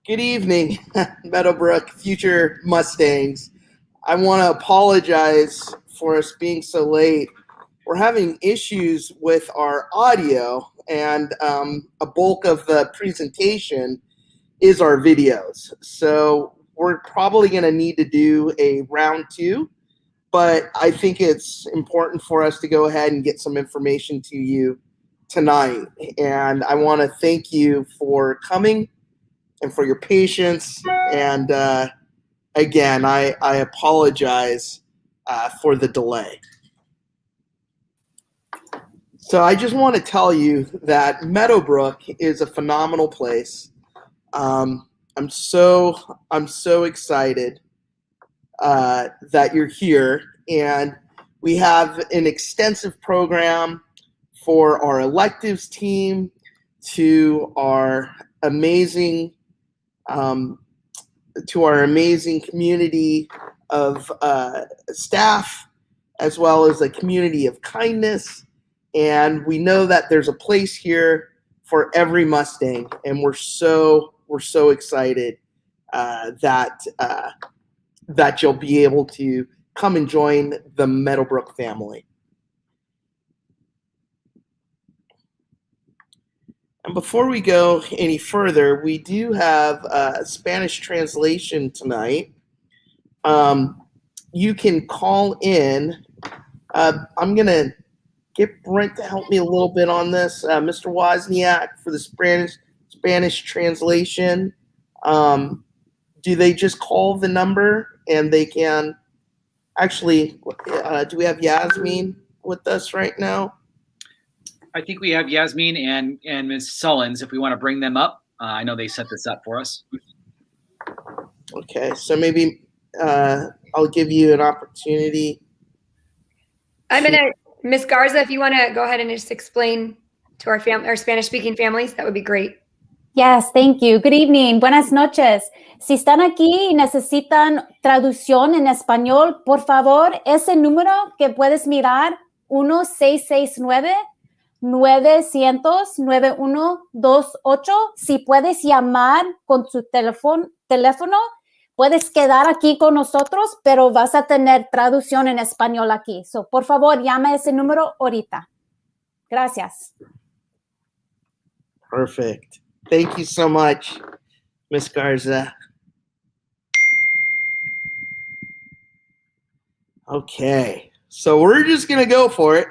Good evening, Meadowbrook future Mustangs. I want to apologize for us being so late. We're having issues with our audio, and a bulk of the presentation is our videos. So we're probably going to need to do a round two, but I think it's important for us to go ahead and get some information to you tonight. And I want to thank you for coming and for your patience. And again, I apologize for the delay. So I just want to tell you that Meadowbrook is a phenomenal place. I'm so excited that you're here, and we have an extensive program for our electives team, to our amazing community of staff, as well as a community of kindness. And we know that there's a place here for every Mustang, and we're so excited that you'll be able to come and join the Meadowbrook family. And before we go any further, we do have a Spanish translation tonight. You can call in. I'm going to get Brent to help me a little bit on this. Mr. Wozniak, for the Spanish translation. Do they just call the number and they can actually, do we have Yasmin with us right now? I think we have Yasmin and Ms. Sullins, if we want to bring them up. I know they set this up for us. Okay, so maybe I'll give you an opportunity. I'm going to, Ms. Garza, if you want to go ahead and just explain to our Spanish-speaking families, that would be great. Yes, thank you. Good evening. Buenas noches. Si están aquí y necesitan traducción en español, por favor, ese número que puedes mirar, 1-669-900-9128. Si puedes llamar con su teléfono, puedes quedar aquí con nosotros, pero vas a tener traducción en español aquí. So, por favor, llama ese número ahorita. Gracias. Perfect. Thank you so much, Ms. Garza. Okay, so we're just going to go for it.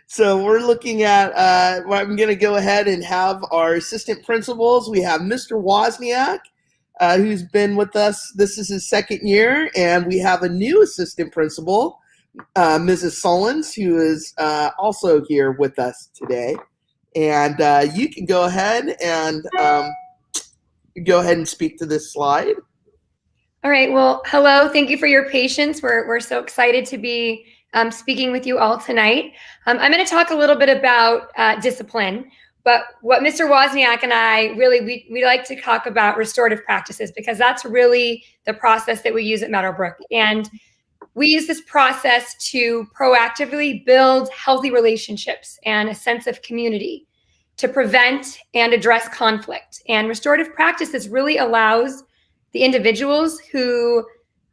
So we're looking at, I'm going to go ahead and have our assistant principals. We have Mr. Wozniak, who's been with us. This is his second year. And we have a new assistant principal, Mrs. Sullins, who is also here with us today. And you can go ahead and speak to this slide. All right. Well, hello. Thank you for your patience. We're so excited to be speaking with you all tonight. I'm going to talk a little bit about discipline, but what Mr. Wozniak and I really, we like to talk about restorative practices, because that's really the process that we use at Meadowbrook. And we use this process to proactively build healthy relationships and a sense of community, to prevent and address conflict. And restorative practices really allows the individuals who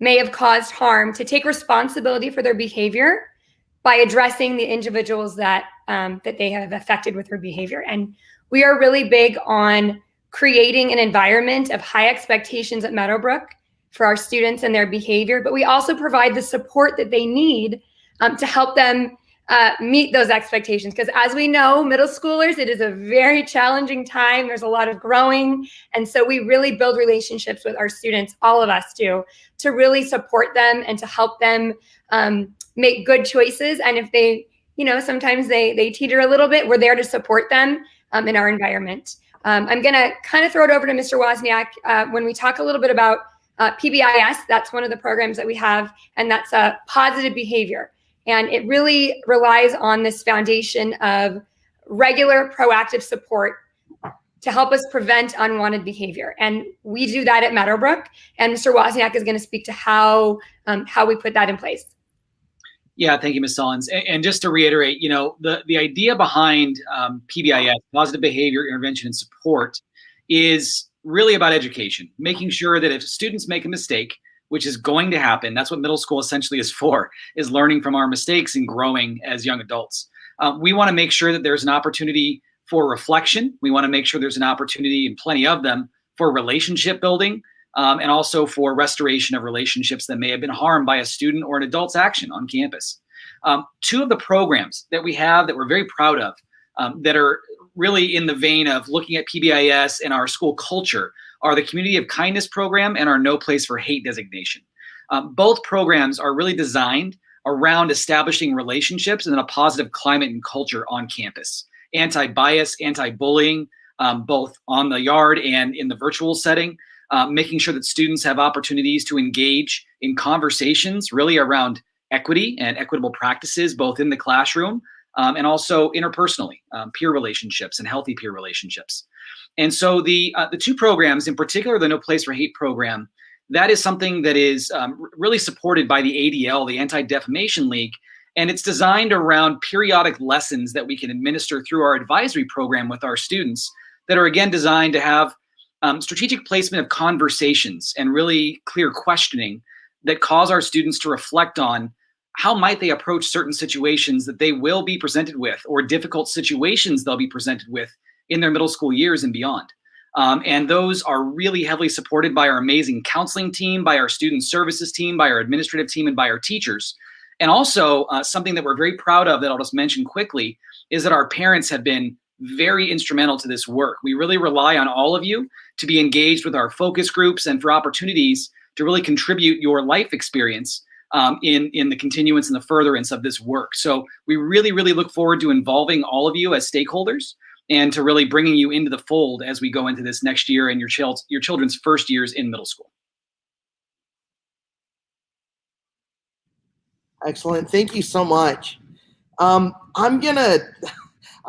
may have caused harm to take responsibility for their behavior by addressing the individuals that they have affected with their behavior. And we are really big on creating an environment of high expectations at Meadowbrook for our students and their behavior, but we also provide the support that they need to help them meet those expectations. Because as we know, middle schoolers, it is a very challenging time. There's a lot of growing. And so we really build relationships with our students, all of us do, to really support them and to help them make good choices. And if they, sometimes they teeter a little bit, we're there to support them in our environment. I'm going to kind of throw it over to Mr. Wozniak when we talk a little bit about PBIS. That's one of the programs that we have, and that's positive behavior. And it really relies on this foundation of regular proactive support to help us prevent unwanted behavior. And we do that at Meadowbrook. And Mr. Wozniak is going to speak to how we put that in place. Yeah, thank you, Ms. Sullins. And just to reiterate, you know, the idea behind PBIS, positive behavior intervention and support, is really about education, making sure that if students make a mistake, which is going to happen, that's what middle school essentially is for, is learning from our mistakes and growing as young adults. We want to make sure that there's an opportunity for reflection. We want to make sure there's an opportunity, and plenty of them, for relationship building. And also for restoration of relationships that may have been harmed by a student or an adult's action on campus. Two of the programs that we have that we're very proud of, that are really in the vein of looking at PBIS and our school culture, are the Community of Kindness program and our No Place for Hate designation. Both programs are really designed around establishing relationships and a positive climate and culture on campus. Anti-bias, anti-bullying, both on the yard and in the virtual setting. Making sure that students have opportunities to engage in conversations really around equity and equitable practices, both in the classroom and also interpersonally, peer relationships and healthy peer relationships. And so the two programs, in particular, the No Place for Hate program, that is something that is really supported by the ADL, the Anti-Defamation League, and it's designed around periodic lessons that we can administer through our advisory program with our students that are, again, designed to have strategic placement of conversations and really clear questioning that cause our students to reflect on how might they approach certain situations that they will be presented with, or difficult situations they'll be presented with in their middle school years and beyond. And those are really heavily supported by our amazing counseling team, by our student services team, by our administrative team, and by our teachers. And also something that we're very proud of that I'll just mention quickly is that our parents have been very instrumental to this work. We really rely on all of you to be engaged with our focus groups and for opportunities to really contribute your life experience in the continuance and the furtherance of this work. So we really, really look forward to involving all of you as stakeholders and to really bringing you into the fold as we go into this next year and your children's first years in middle school. Excellent. Thank you so much.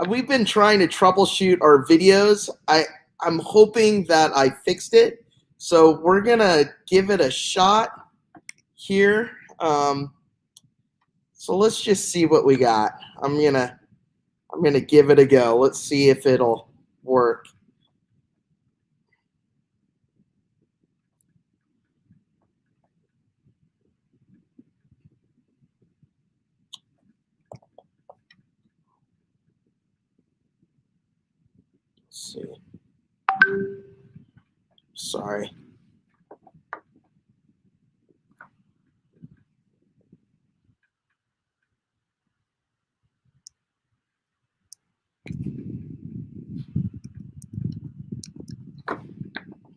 We've been trying to troubleshoot our videos. I'm hoping that I fixed it. So we're gonna give it a shot here. So let's just see what we got. I'm gonna give it a go. Let's see if it'll work. Let's see. Sorry.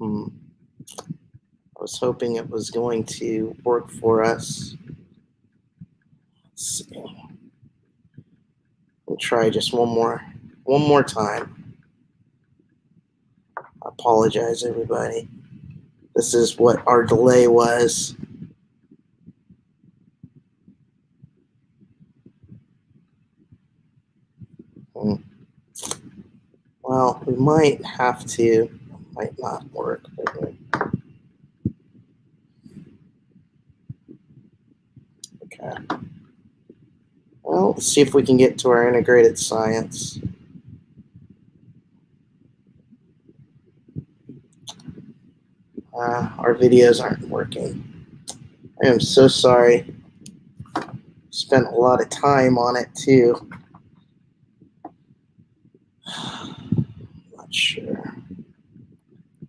I was hoping it was going to work for us. Let's see. We'll try just one more time. I apologize, everybody. This is what our delay was. Well, we might have to. Might not work. Okay. Well, let's see if we can get to our integrated science. Our videos aren't working. I am so sorry. Spent a lot of time on it too. Not sure.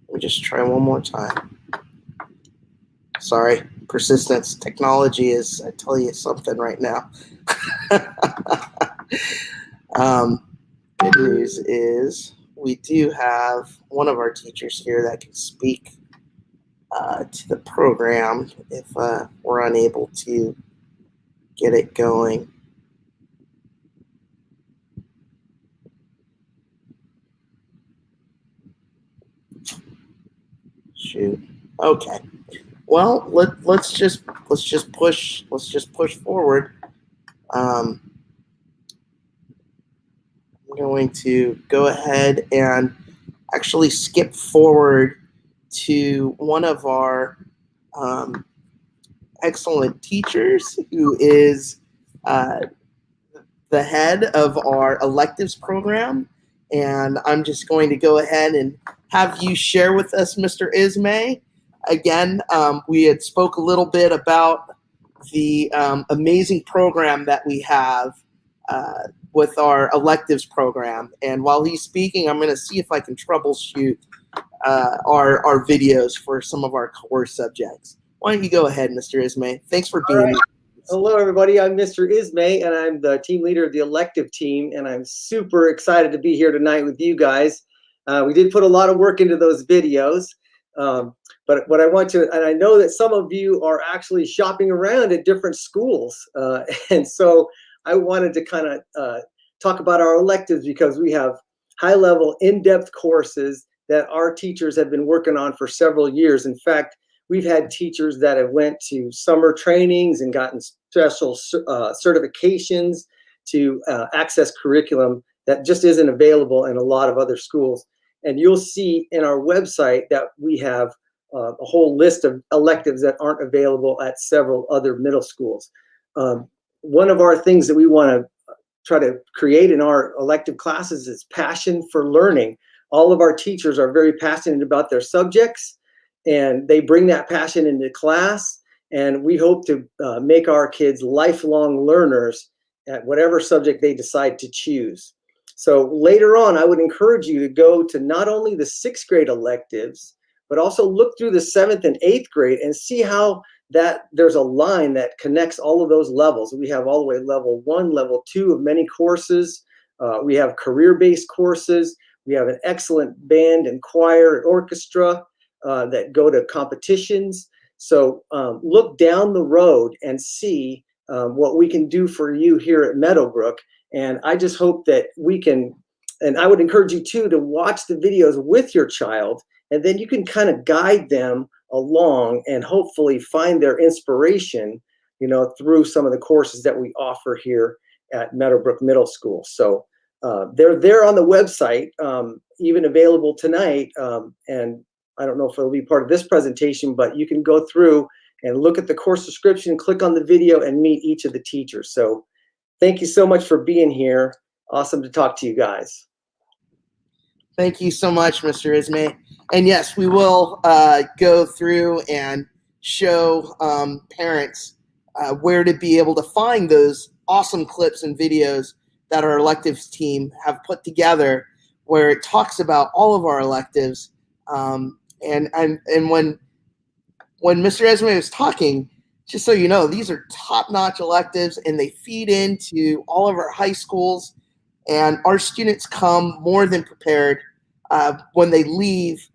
Let me just try one more time. Sorry, persistence. Technology is, I tell you something right now. Good news is we do have one of our teachers here that can speak to the program if we're unable to get it going. Shoot. Okay. Well, let's just push forward. I'm going to go ahead and actually skip forward to one of our excellent teachers who is the head of our electives program, and I'm just going to go ahead and have you share with us, Mr. Ismay. Again, we had spoke a little bit about the amazing program that we have with our electives program. And while he's speaking, I'm going to see if I can troubleshoot our videos for some of our core subjects. Why don't you go ahead, Mr. Ismay? Thanks for being here. Hello, everybody. I'm Mr. Ismay, and I'm the team leader of the elective team, and I'm super excited to be here tonight with you guys. We did put a lot of work into those videos, but what I want to, and I know that some of you are actually shopping around at different schools, and so I wanted to kind of talk about our electives because we have high-level, in-depth courses that our teachers have been working on for several years. In fact, we've had teachers that have went to summer trainings and gotten special certifications to access curriculum that just isn't available in a lot of other schools. And you'll see in our website that we have a whole list of electives that aren't available at several other middle schools. One of our things that we want to try to create in our elective classes is passion for learning. All of our teachers are very passionate about their subjects, and they bring that passion into class, and we hope to make our kids lifelong learners at whatever subject they decide to choose. So later on, I would encourage you to go to not only the 6th grade electives, but also look through the 7th and 8th grade and see how that there's a line that connects all of those levels. We have all the way level 1, level 2 of many courses. We have career-based courses. We have an excellent band and choir and orchestra that go to competitions. So look down the road and see what we can do for you here at Meadowbrook. And I just hope that we can, and I would encourage you too to watch the videos with your child, and then you can kind of guide them along and hopefully find their inspiration, you know, through some of the courses that we offer here at Meadowbrook Middle School. So they're there on the website, even available tonight. And I don't know if it'll be part of this presentation, but you can go through and look at the course description, click on the video, and meet each of the teachers. So thank you so much for being here. Awesome to talk to you guys. Thank you so much, Mr. Ismay. And yes, we will go through and show parents where to be able to find those awesome clips and videos that our electives team have put together, where it talks about all of our electives. And when Mr. Ismay was talking, just so you know, these are top-notch electives, and they feed into all of our high schools. And our students come more than prepared when they leave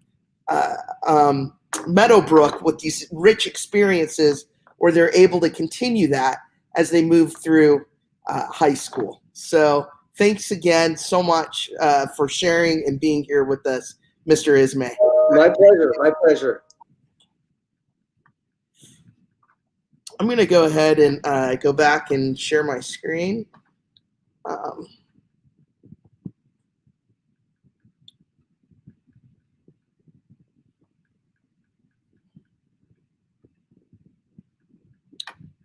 Meadowbrook with these rich experiences, where they're able to continue that as they move through high school. So thanks again so much for sharing and being here with us, Mr. Ismay. My pleasure. My pleasure. I'm going to go ahead and go back and share my screen.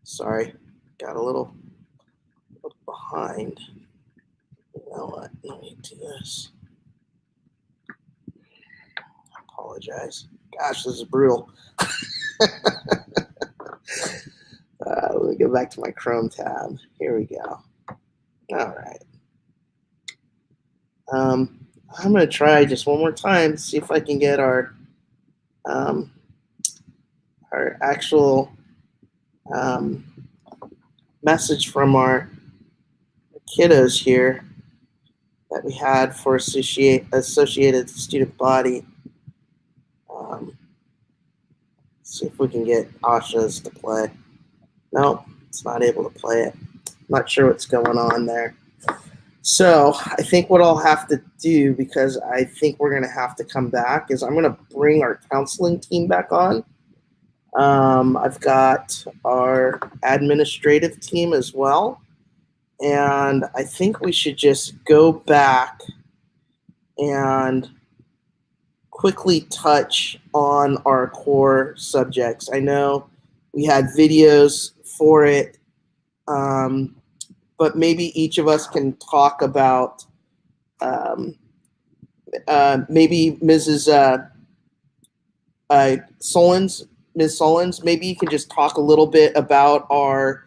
Sorry, got a little behind. You know what? Let me do this. I apologize. Gosh, this is brutal. Let me go back to my Chrome tab. Here we go. All right. I'm going to try just one more time, see if I can get our actual message from our kiddos here that we had for associated student body. See if we can get Asha's to play. Nope, it's not able to play it. Not sure what's going on there. So I think what I'll have to do, because I think we're going to have to come back, is I'm going to bring our counseling team back on. I've got our administrative team as well. And I think we should just go back and quickly touch on our core subjects. I know we had videos for it, but maybe each of us can talk about maybe Mrs. Solons, Ms. Solons, maybe you can just talk a little bit about our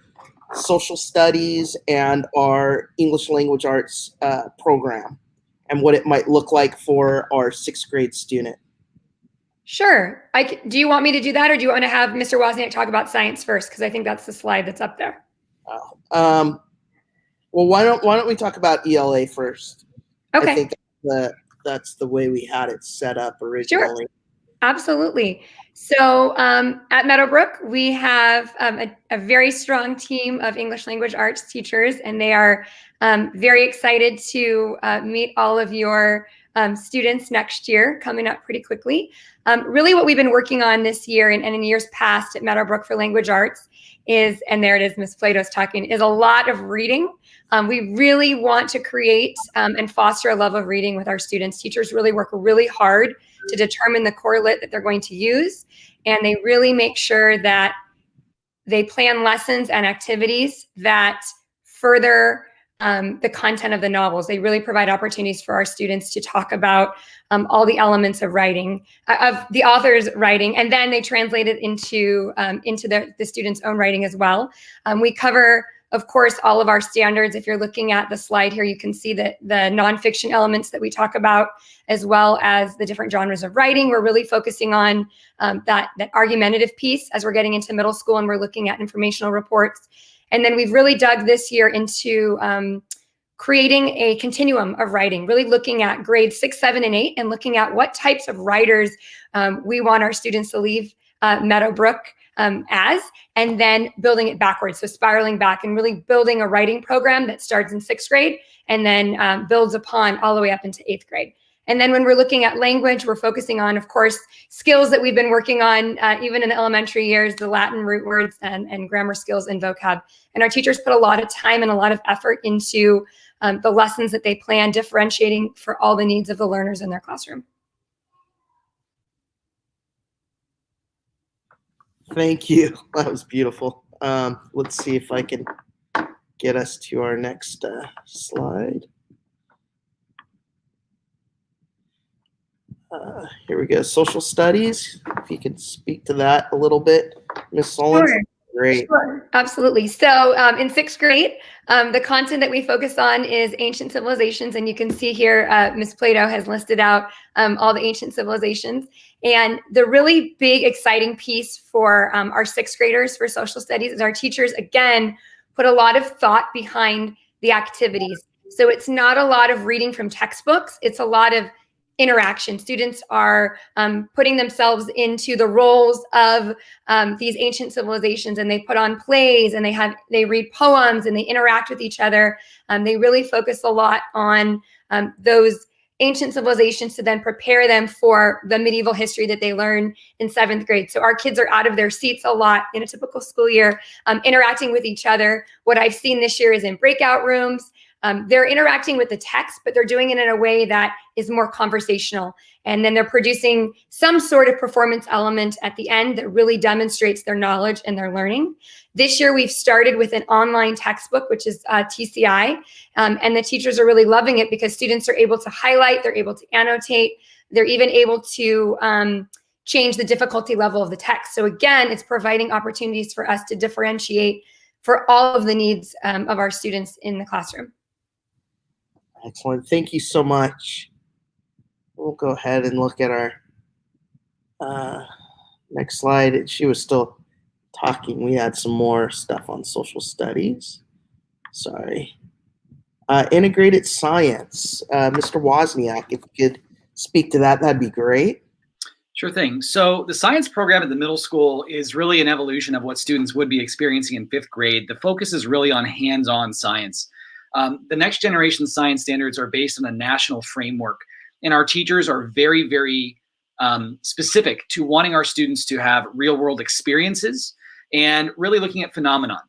social studies and our English language arts program and what it might look like for our 6th grade student. Sure. Do you want me to do that, or do you want to have Mr. Wozniak talk about science first? Because I think that's the slide that's up there. Well, why don't we talk about ELA first? Okay. I think that's the way we had it set up originally. Sure. Absolutely. So at Meadowbrook, we have a very strong team of English language arts teachers, and they are very excited to meet all of your students next year, coming up pretty quickly. Really what we've been working on this year and in years past at Meadowbrook for language arts is, and there it is, Ms. Plato's talking, is a lot of reading. We really want to create and foster a love of reading with our students. Teachers really work really hard to determine the correlate that they're going to use, and they really make sure that they plan lessons and activities that further the content of the novels. They really provide opportunities for our students to talk about all the elements of writing, of the author's writing, and then they translate it into the student's own writing as well. We cover, of course, all of our standards. If you're looking at the slide here, you can see that the nonfiction elements that we talk about, as well as the different genres of writing. We're really focusing on that argumentative piece as we're getting into middle school, and we're looking at informational reports. And then we've really dug this year into creating a continuum of writing, really looking at grades 6, 7, and 8, and looking at what types of writers we want our students to leave Meadowbrook as, and then building it backwards. So spiraling back and really building a writing program that starts in 6th grade and then builds upon all the way up into 8th grade. And then when we're looking at language, we're focusing on, of course, skills that we've been working on even in the elementary years, the Latin root words and grammar skills and vocab. And our teachers put a lot of time and a lot of effort into the lessons that they plan, differentiating for all the needs of the learners in their classroom. Thank you. That was beautiful. Let's see if I can get us to our next slide. Here we go. Social studies. If you could speak to that a little bit, Ms. Solons. Sure. Great. Sure. Absolutely. So in 6th grade, the content that we focus on is ancient civilizations. And you can see here, Ms. Plato has listed out all the ancient civilizations. And the really big, exciting piece for our 6th graders for social studies is our teachers, again, put a lot of thought behind the activities. So it's not a lot of reading from textbooks. It's a lot of interaction. Students are putting themselves into the roles of these ancient civilizations, and they put on plays, and they read poems, and they interact with each other. They really focus a lot on those ancient civilizations to then prepare them for the medieval history that they learn in 7th grade. So our kids are out of their seats a lot in a typical school year, interacting with each other. What I've seen this year is in breakout rooms. They're interacting with the text, but they're doing it in a way that is more conversational. And then they're producing some sort of performance element at the end that really demonstrates their knowledge and their learning. This year, we've started with an online textbook, which is TCI, and the teachers are really loving it because students are able to highlight, they're able to annotate, they're even able to change the difficulty level of the text. So again, it's providing opportunities for us to differentiate for all of the needs of our students in the classroom. Excellent. Thank you so much. We'll go ahead and look at our next slide. She was still talking. We had some more stuff on social studies. Sorry. Integrated science. Mr. Wozniak, if you could speak to that, that'd be great. Sure thing. So the science program at the middle school is really an evolution of what students would be experiencing in 5th grade. The focus is really on hands-on science. The next generation science standards are based on a national framework, and our teachers are very, very specific to wanting our students to have real-world experiences and really looking at phenomenon.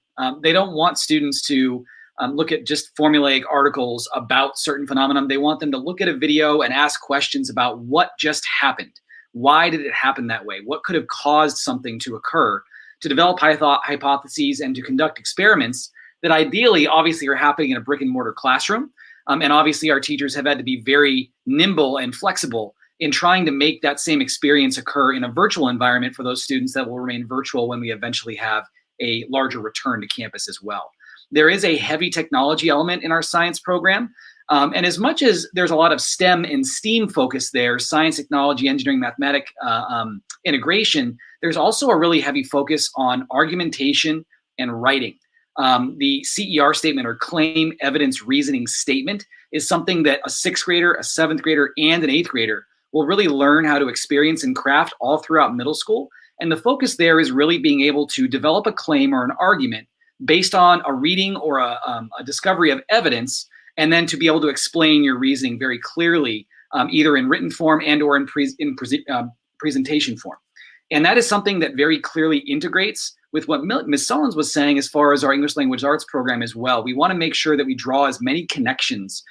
They don't want students to look at just formulaic articles about certain phenomenon. They want them to look at a video and ask questions about what just happened. Why did it happen that way? What could have caused something to occur? To develop hypotheses and to conduct experiments that ideally, obviously, are happening in a brick and mortar classroom. And obviously, our teachers have had to be very nimble and flexible in trying to make that same experience occur in a virtual environment for those students that will remain virtual when we eventually have a larger return to campus as well. There is a heavy technology element in our science program. And as much as there's a lot of STEM and STEAM focus there, science, technology, engineering, mathematics integration, there's also a really heavy focus on argumentation and writing. The CER statement, or claim evidence reasoning statement, is something that a 6th grader, a 7th grader, and an 8th grader will really learn how to experience and craft all throughout middle school. And the focus there is really being able to develop a claim or an argument based on a reading or a discovery of evidence, and then to be able to explain your reasoning very clearly, either in written form and or in presentation form. And that is something that very clearly integrates with what Ms. Sullins was saying as far as our English Language Arts program as well. We want to make sure that we draw as many connections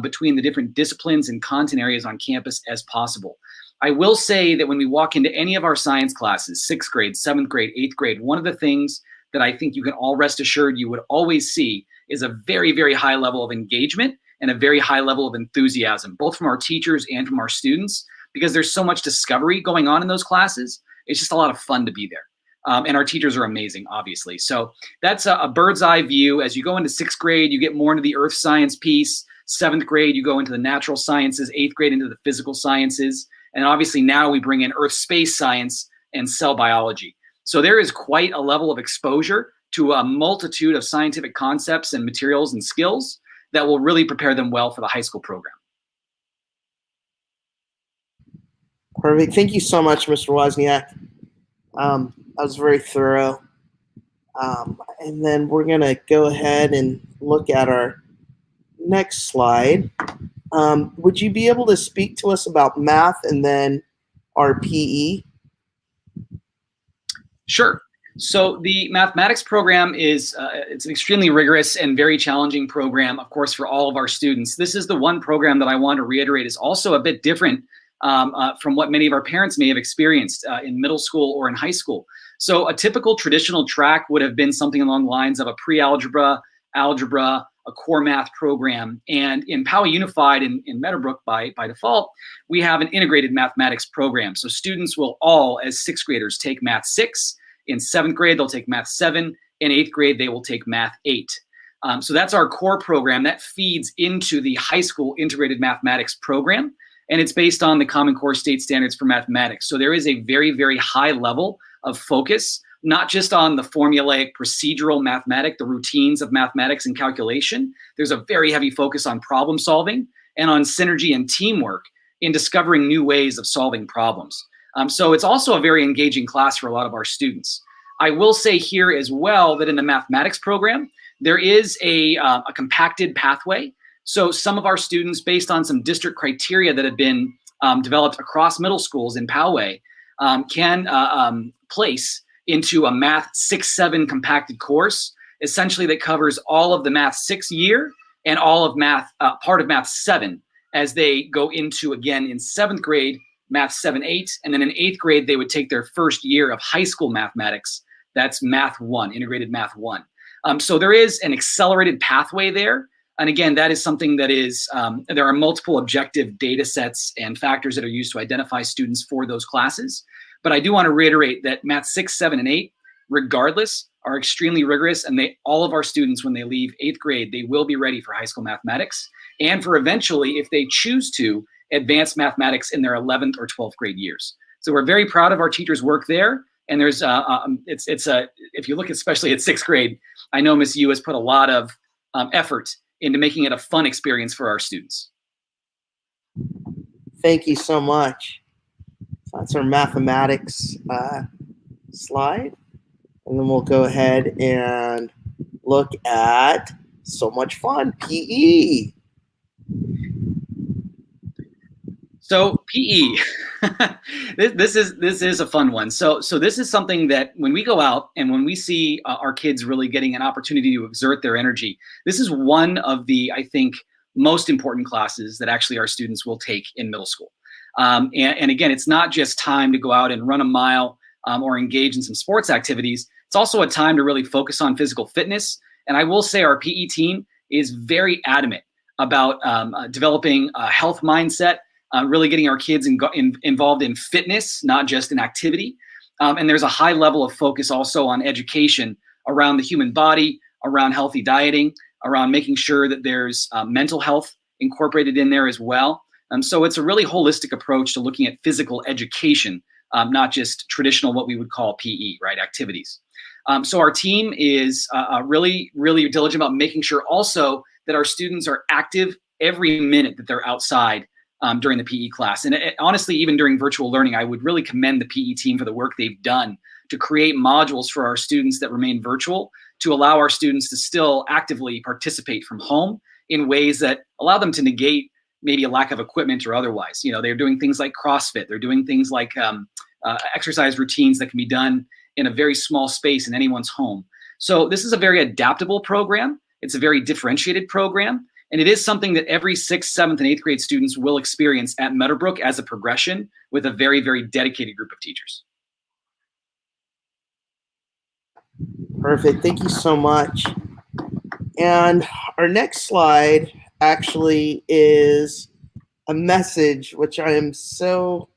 between the different disciplines and content areas on campus as possible. I will say that when we walk into any of our science classes, 6th grade, 7th grade, 8th grade, one of the things that I think you can all rest assured you would always see is a very, very high level of engagement and a very high level of enthusiasm, both from our teachers and from our students, because there's so much discovery going on in those classes. It's just a lot of fun to be there. And our teachers are amazing, obviously. So that's a bird's eye view. As you go into 6th grade, you get more into the earth science piece. 7th grade, you go into the natural sciences. 8th grade into the physical sciences. And obviously now we bring in earth space science and cell biology. So there is quite a level of exposure to a multitude of scientific concepts and materials and skills that will really prepare them well for the high school program. Perfect. Thank you so much, Mr. Wozniak. That was very thorough. And then we're going to go ahead and look at our next slide. Would you be able to speak to us about math and then our PE? Sure. So the mathematics program is it's an extremely rigorous and very challenging program, of course, for all of our students. This is the one program that I want to reiterate is also a bit different from what many of our parents may have experienced in middle school or in high school. So a typical traditional track would have been something along the lines of a pre-algebra, algebra, a core math program. And in Poway Unified in Meadowbrook by default, we have an integrated mathematics program. So students will all, as 6th graders, take Math 6. In 7th grade, they'll take Math 7. In 8th grade, they will take Math 8. So that's our core program that feeds into the high school integrated mathematics program. And it's based on the Common Core State Standards for Mathematics. So there is a very, very high level of focus, not just on the formulaic procedural mathematics, the routines of mathematics and calculation. There's a very heavy focus on problem solving and on synergy and teamwork in discovering new ways of solving problems. So it's also a very engaging class for a lot of our students. I will say here as well that in the mathematics program, there is a compacted pathway. So some of our students, based on some district criteria that have been developed across middle schools in Poway, can place into a Math 6-7 compacted course, essentially that covers all of the Math 6 year and all of Math, part of Math 7, as they go into, again, in 7th grade, Math 7-8, and then in 8th grade, they would take their first year of high school mathematics. That's Math 1, integrated Math 1. So there is an accelerated pathway there. And again, that is something that is, there are multiple objective data sets and factors that are used to identify students for those classes. But I do want to reiterate that Math 6, 7, and 8, regardless, are extremely rigorous. And all of our students, when they leave 8th grade, they will be ready for high school mathematics and for eventually, if they choose to, advanced mathematics in their 11th or 12th grade years. So we're very proud of our teachers' work there. And there's, if you look especially at 6th grade, I know Ms. Yu has put a lot of effort into making it a fun experience for our students. Thank you so much. So that's our mathematics slide. And then we'll go ahead and look at so much fun, PE. So PE, this is a fun one. So this is something that when we go out and when we see our kids really getting an opportunity to exert their energy, this is one of the, I think, most important classes that actually our students will take in middle school. And again, it's not just time to go out and run a mile or engage in some sports activities. It's also a time to really focus on physical fitness And I will say our PE team is very adamant about developing a health mindset, really getting our kids involved in fitness, not just in activity. And there's a high level of focus also on education around the human body, around healthy dieting, around making sure that there's mental health incorporated in there as well. So it's a really holistic approach to looking at physical education, not just traditional what we would call PE, right, activities. So our team is really, really diligent about making sure also that our students are active every minute that they're outside during the PE class. And honestly, even during virtual learning, I would really commend the PE team for the work they've done to create modules for our students that remain virtual, to allow our students to still actively participate from home in ways that allow them to negate maybe a lack of equipment or otherwise. You know, they're doing things like CrossFit. They're doing things like exercise routines that can be done in a very small space in anyone's home. So this is a very adaptable program. It's a very differentiated program. And it is something that every 6th, 7th, and 8th grade students will experience at Meadowbrook as a progression with a very, very dedicated group of teachers. Perfect. Thank you so much. And our next slide actually is a message, which I am so,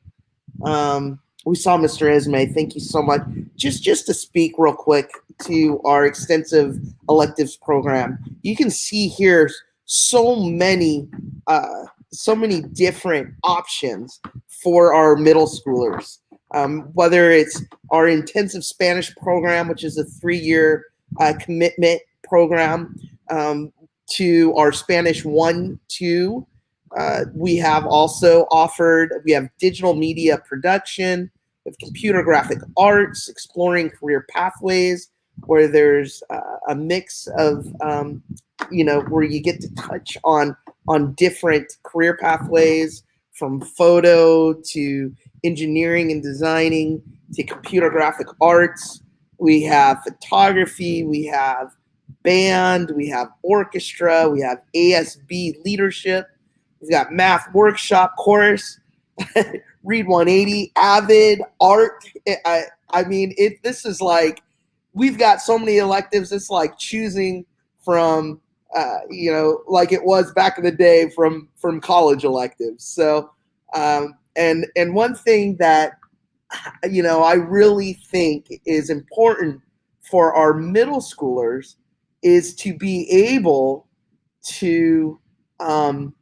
we saw Mr. Ismay. Thank you so much. Just to speak real quick to our extensive electives program. You can see here so many different options for our middle schoolers. Whether it's our intensive Spanish program, which is a 3-year commitment program, to our Spanish 1-2. We have also offered, we have digital media production, we have computer graphic arts, exploring career pathways, where there's a mix of, where you get to touch on different career pathways, from photo to engineering and designing to computer graphic arts. We have photography, we have band, we have orchestra, we have ASB leadership, we've got math workshop course, Read 180, Avid, art. This is like, we've got so many electives, it's like choosing from, like it was back in the day from college electives. So, and one thing that, I really think is important for our middle schoolers is to be able to have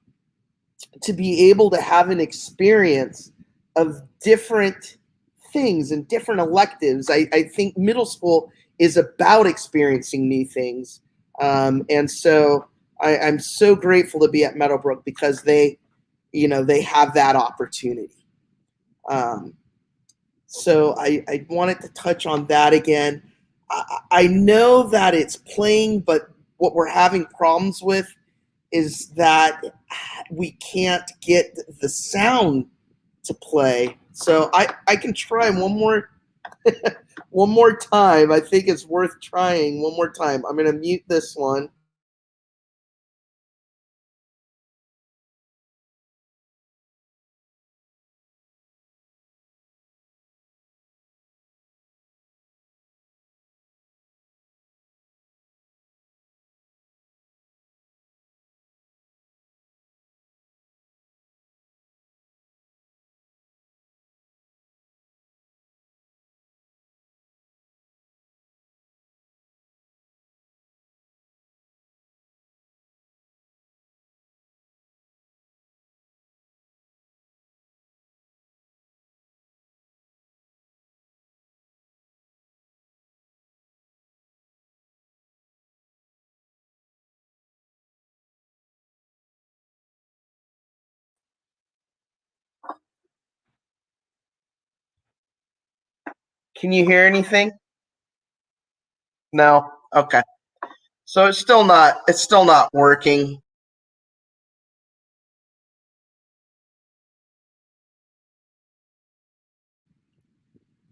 an experience of different things and different electives. I think middle school is about experiencing new things. And so I'm so grateful to be at Meadowbrook because they have that opportunity. So I wanted to touch on that again. I know that it's playing, but what we're having problems with is that we can't get the sound to play. So I can try one more time. I think it's worth trying one more time. I'm going to mute this one. Can you hear anything? No? Okay. So it's still not working.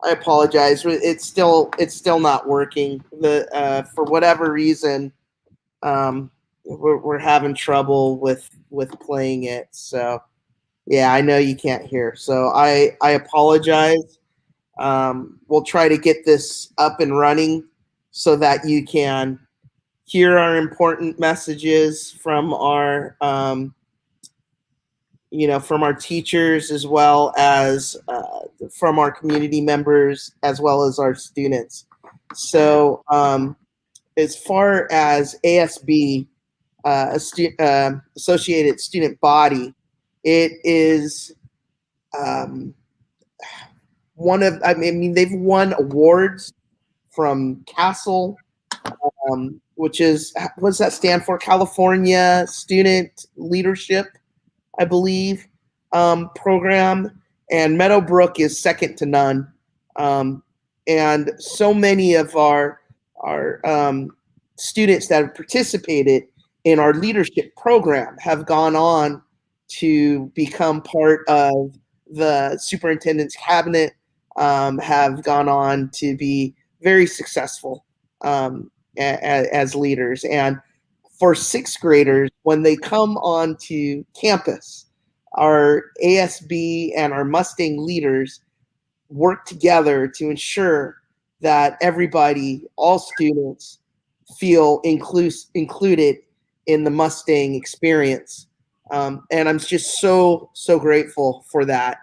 I apologize. It's still not working. For whatever reason, we're having trouble with playing it. So yeah, I know you can't hear. So I apologize. We'll try to get this up and running so that you can here are important messages from our from our teachers, as well as from our community members, as well as our students. So as far as ASB, Associated Student Body, it is they've won awards from CASEL, which is, what does that stand for? California Student Leadership, I believe, program. And Meadowbrook is second to none. And so many of our students that have participated in our leadership program have gone on to become part of the superintendent's cabinet, have gone on to be very successful as leaders. And for sixth graders, when they come onto campus, our ASB and our Mustang leaders work together to ensure that everybody, all students, feel included in the Mustang experience. And I'm just so grateful for that.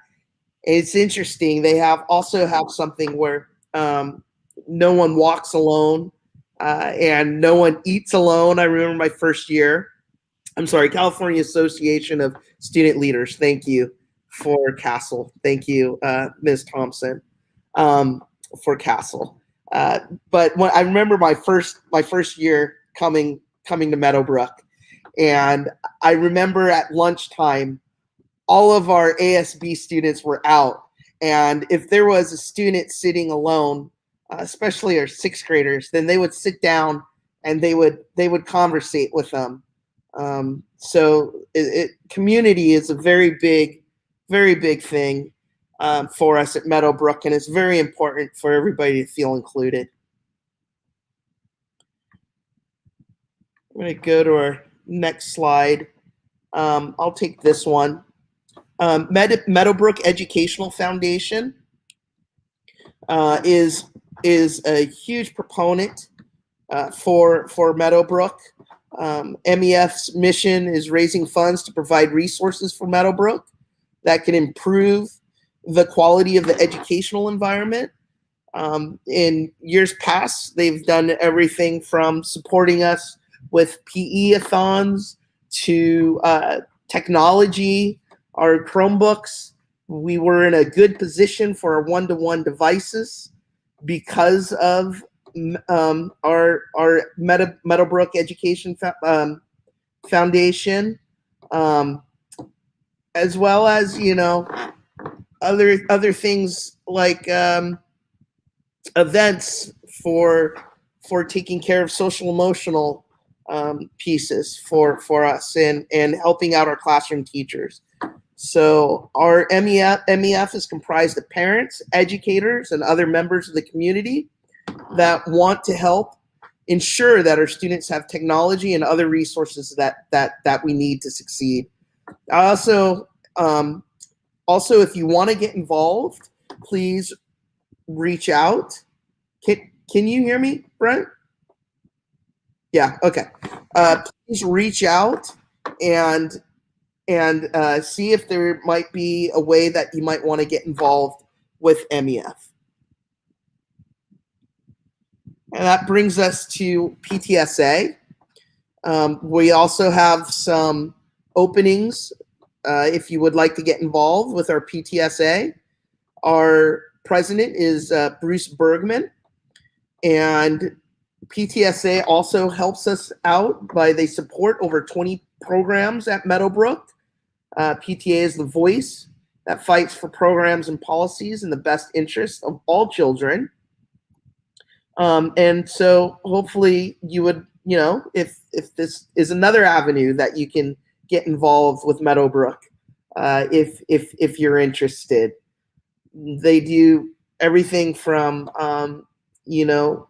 It's interesting. They also have something where no one walks alone, and no one eats alone. I remember my first year. I'm sorry, California Association of Student Leaders. Thank you for CASEL. Thank you, Ms. Thompson, for CASEL. But when I remember my first year coming to Meadowbrook, and I remember at lunchtime, all of our ASB students were out, and if there was a student sitting alone, especially our sixth graders, then they would sit down and they would conversate with them. So community is a very big thing for us at Meadowbrook, and it's very important for everybody to feel included. I'm going to go to our next slide. I'll take this one. Meadowbrook Educational Foundation is a huge proponent for Meadowbrook. MEF's mission is raising funds to provide resources for Meadowbrook that can improve the quality of the educational environment. In years past, they've done everything from supporting us with PE-a-thons to technology, our Chromebooks. We were in a good position for our one-to-one devices because of our Meadowbrook Education Foundation, as well as other things like events for taking care of social emotional pieces for us and helping out our classroom teachers. So our MEF is comprised of parents, educators, and other members of the community that want to help ensure that our students have technology and other resources that we need to succeed. Also, if you want to get involved, please reach out. Can you hear me, Brent? Yeah, okay. Please reach out and see if there might be a way that you might want to get involved with MEF. And that brings us to PTSA. We also have some openings if you would like to get involved with our PTSA. Our president is Bruce Bergman, and PTSA also helps us out they support over 20 programs at Meadowbrook. PTA is the voice that fights for programs and policies in the best interest of all children. And so hopefully you would, if this is another avenue that you can get involved with Meadowbrook, if you're interested. They do everything from,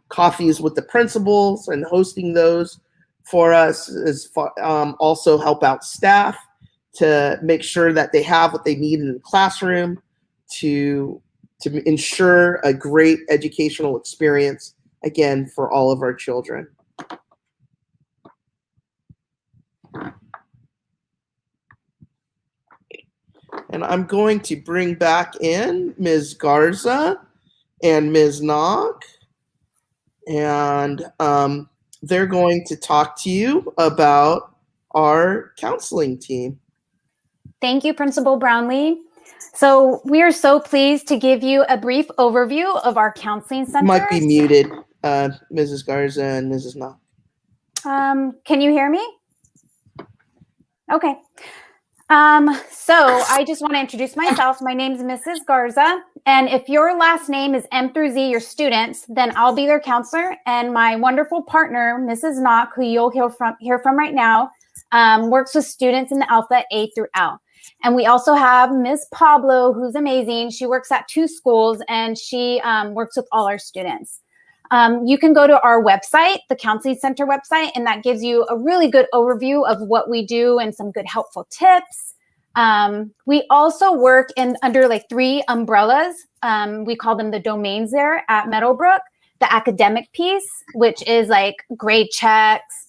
coffees with the principals and hosting those for us, also help out staff to make sure that they have what they need in the classroom to ensure a great educational experience, again, for all of our children. And I'm going to bring back in Ms. Garza and Ms. Knock. And they're going to talk to you about our counseling team. Thank you, Principal Brownlee. So we are so pleased to give you a brief overview of our counseling center. Might be muted, Mrs. Garza and Mrs. Knock. Can you hear me? Okay. So I just want to introduce myself. My name is Mrs. Garza. And if your last name is M through Z, your students, then I'll be their counselor. And my wonderful partner, Mrs. Knock, who you'll hear from right now, works with students in the alpha A through L. And we also have Ms. Pablo, who's amazing. She works at 2 schools and she works with all our students. You can go to our website, the Counseling Center website, and that gives you a really good overview of what we do and some good helpful tips. We also work under like 3 umbrellas. We call them the domains there at Meadowbrook. The academic piece, which is like grade checks,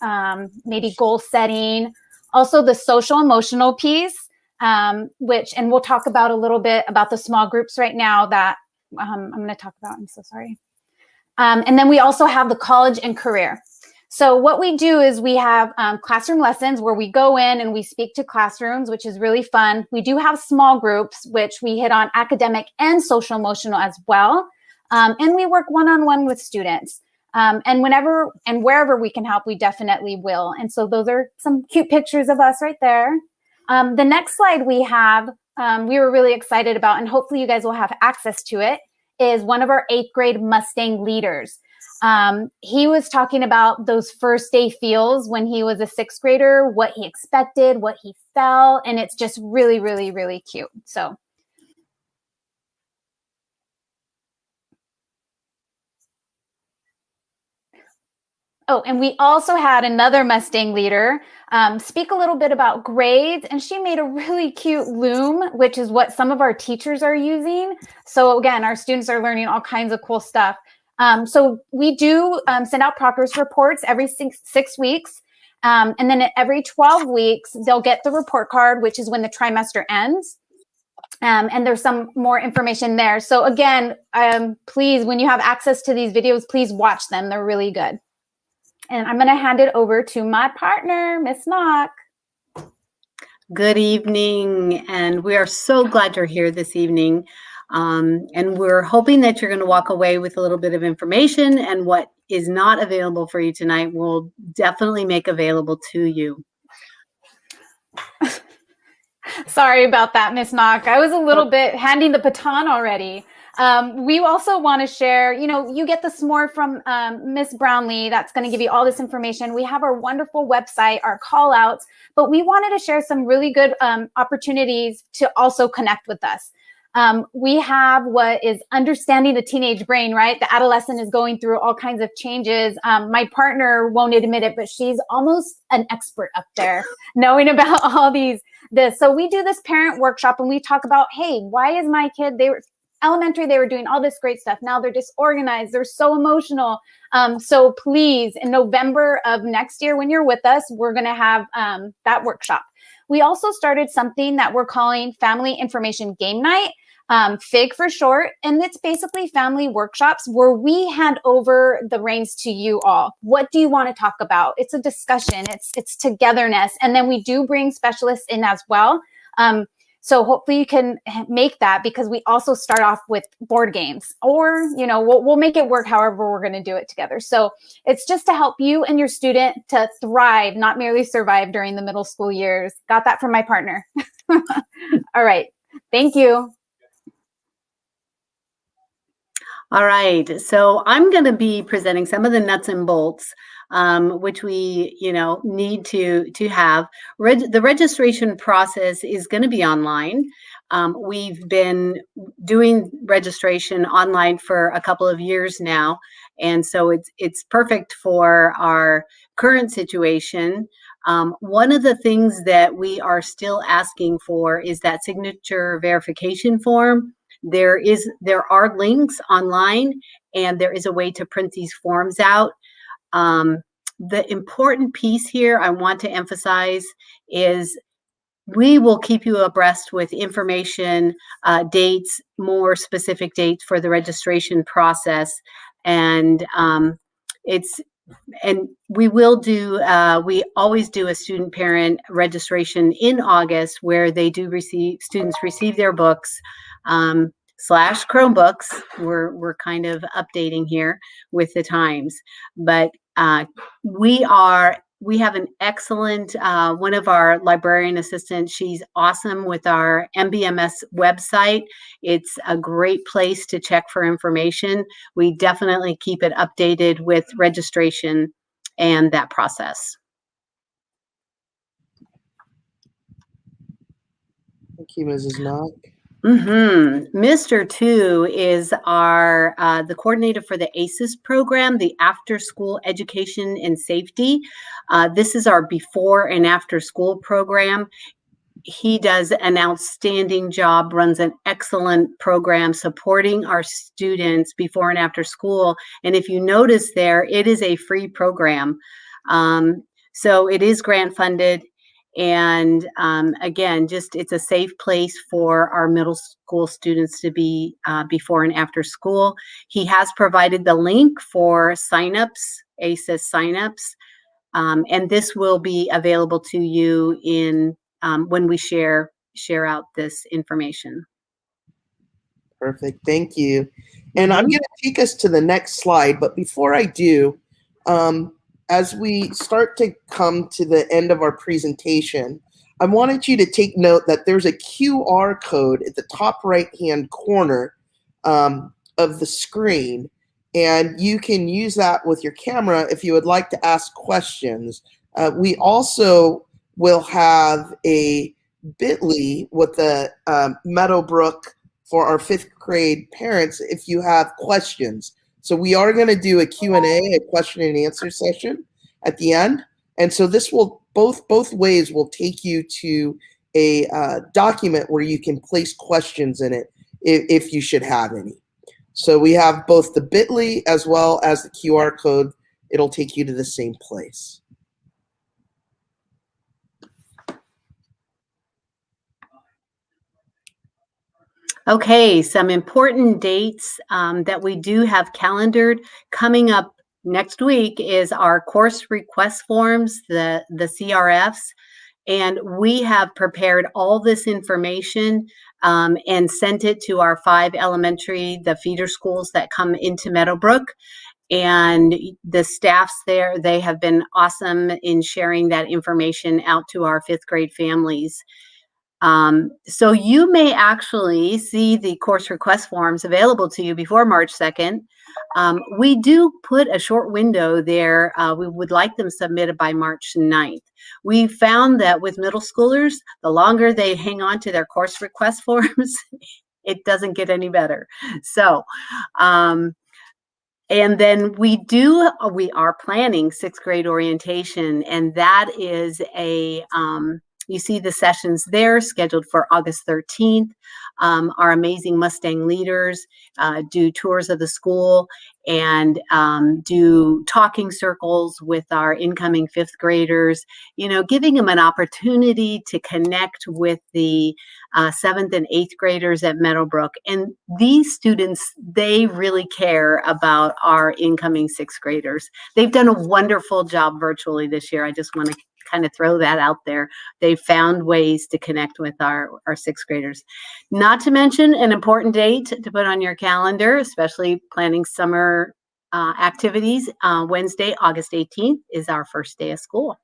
maybe goal setting. Also the social emotional piece, and we'll talk about a little bit about the small groups right now that I'm going to talk about. I'm so sorry. And then we also have the college and career. So what we do is we have classroom lessons where we go in and we speak to classrooms, which is really fun. We do have small groups, which we hit on academic and social emotional as well. And we work one-on-one with students. And whenever and wherever we can help, we definitely will. And so those are some cute pictures of us right there. The next slide we have, we were really excited about, and hopefully you guys will have access to it, is one of our 8th grade Mustang leaders. He was talking about those first day feels when he was a 6th grader, what he expected, what he felt, and it's just really, really, really cute. So. Oh, and we also had another Mustang leader speak a little bit about grades, and she made a really cute loom, which is what some of our teachers are using. So again, our students are learning all kinds of cool stuff. So we do send out progress reports every 6 weeks. And then every 12 weeks, they'll get the report card, which is when the trimester ends. And there's some more information there. So again, please, when you have access to these videos, please watch them. They're really good. And I'm going to hand it over to my partner, Miss Knock. Good evening, and we are so glad you're here this evening. And we're hoping that you're going to walk away with a little bit of information, and what is not available for you tonight we'll definitely make available to you. Sorry about that, Miss Knock. I was a little bit handing the baton already. We also want to share, you get this more from Miss Brownlee that's going to give you all this information. We have our wonderful website, our call outs, but we wanted to share some really good opportunities to also connect with us. We have what is understanding the teenage brain, right? The adolescent is going through all kinds of changes. My partner won't admit it, but she's almost an expert up there knowing about all this. So we do this parent workshop and we talk about, hey, why is my kid, elementary, they were doing all this great stuff. Now they're disorganized. They're so emotional. So please, in November of next year, when you're with us, we're going to have that workshop. We also started something that we're calling Family Information Game Night, FIG for short. And it's basically family workshops where we hand over the reins to you all. What do you want to talk about? It's a discussion. It's togetherness. And then we do bring specialists in as well. So hopefully you can make that, because we also start off with board games, or, we'll make it work however we're going to do it together. So it's just to help you and your student to thrive, not merely survive during the middle school years. Got that from my partner. All right. Thank you. All right. So I'm going to be presenting some of the nuts and bolts, which we, need to have. The registration process is going to be online. We've been doing registration online for a couple of years now, and so it's perfect for our current situation. One of the things that we are still asking for is that signature verification form. There are links online, and there is a way to print these forms out. The important piece here I want to emphasize is we will keep you abreast with information, dates, more specific dates for the registration process. And we will do, we always do a student parent registration in August where they do students receive their books, / Chromebooks. We're kind of updating here with the times, but we have an excellent, one of our librarian assistants, she's awesome with our MBMS website. It's a great place to check for information. We definitely keep it updated with registration and that process. Thank you, Mrs. Knock. Mr. 2 is our the coordinator for the ACES program, the After School Education and Safety. This is our before and after school program. He does an outstanding job, runs an excellent program supporting our students before and after school. And if you notice there, it is a free program. So it is grant funded. And again, it's a safe place for our middle school students to be before and after school. He has provided the link for signups, ACES signups, and this will be available to you in when we share out this information. Perfect, thank you. And I'm going to take us to the next slide, but before I do, as we start to come to the end of our presentation, I wanted you to take note that there's a QR code at the top right-hand corner of the screen, and you can use that with your camera if you would like to ask questions. We also will have a bit.ly with the Meadowbrook for our 5th grade parents if you have questions. So we are going to do a Q&A, a question and answer session at the end. And so this will, both ways will take you to a document where you can place questions in it if you should have any. So we have both the bit.ly as well as the QR code. It'll take you to the same place. Okay, some important dates that we do have calendared coming up next week is our course request forms, the CRFs, and we have prepared all this information and sent it to our 5 elementary, the feeder schools that come into Meadowbrook. And the staffs there, they have been awesome in sharing that information out to our 5th grade families. So you may actually see the course request forms available to you before March 2nd. We do put a short window there. We would like them submitted by March 9th. We found that with middle schoolers, the longer they hang on to their course request forms, it doesn't get any better. So, and then we are planning 6th grade orientation, and that is a, you see the sessions there scheduled for August 13th. Our amazing Mustang leaders do tours of the school and do talking circles with our incoming 5th graders, giving them an opportunity to connect with the 7th and 8th graders at Meadowbrook. And these students, they really care about our incoming 6th graders. They've done a wonderful job virtually this year. I just want to kind of throw that out there. They've found ways to connect with our 6th graders. Not to mention an important date to put on your calendar, especially planning summer activities. Wednesday, August 18th is our first day of school.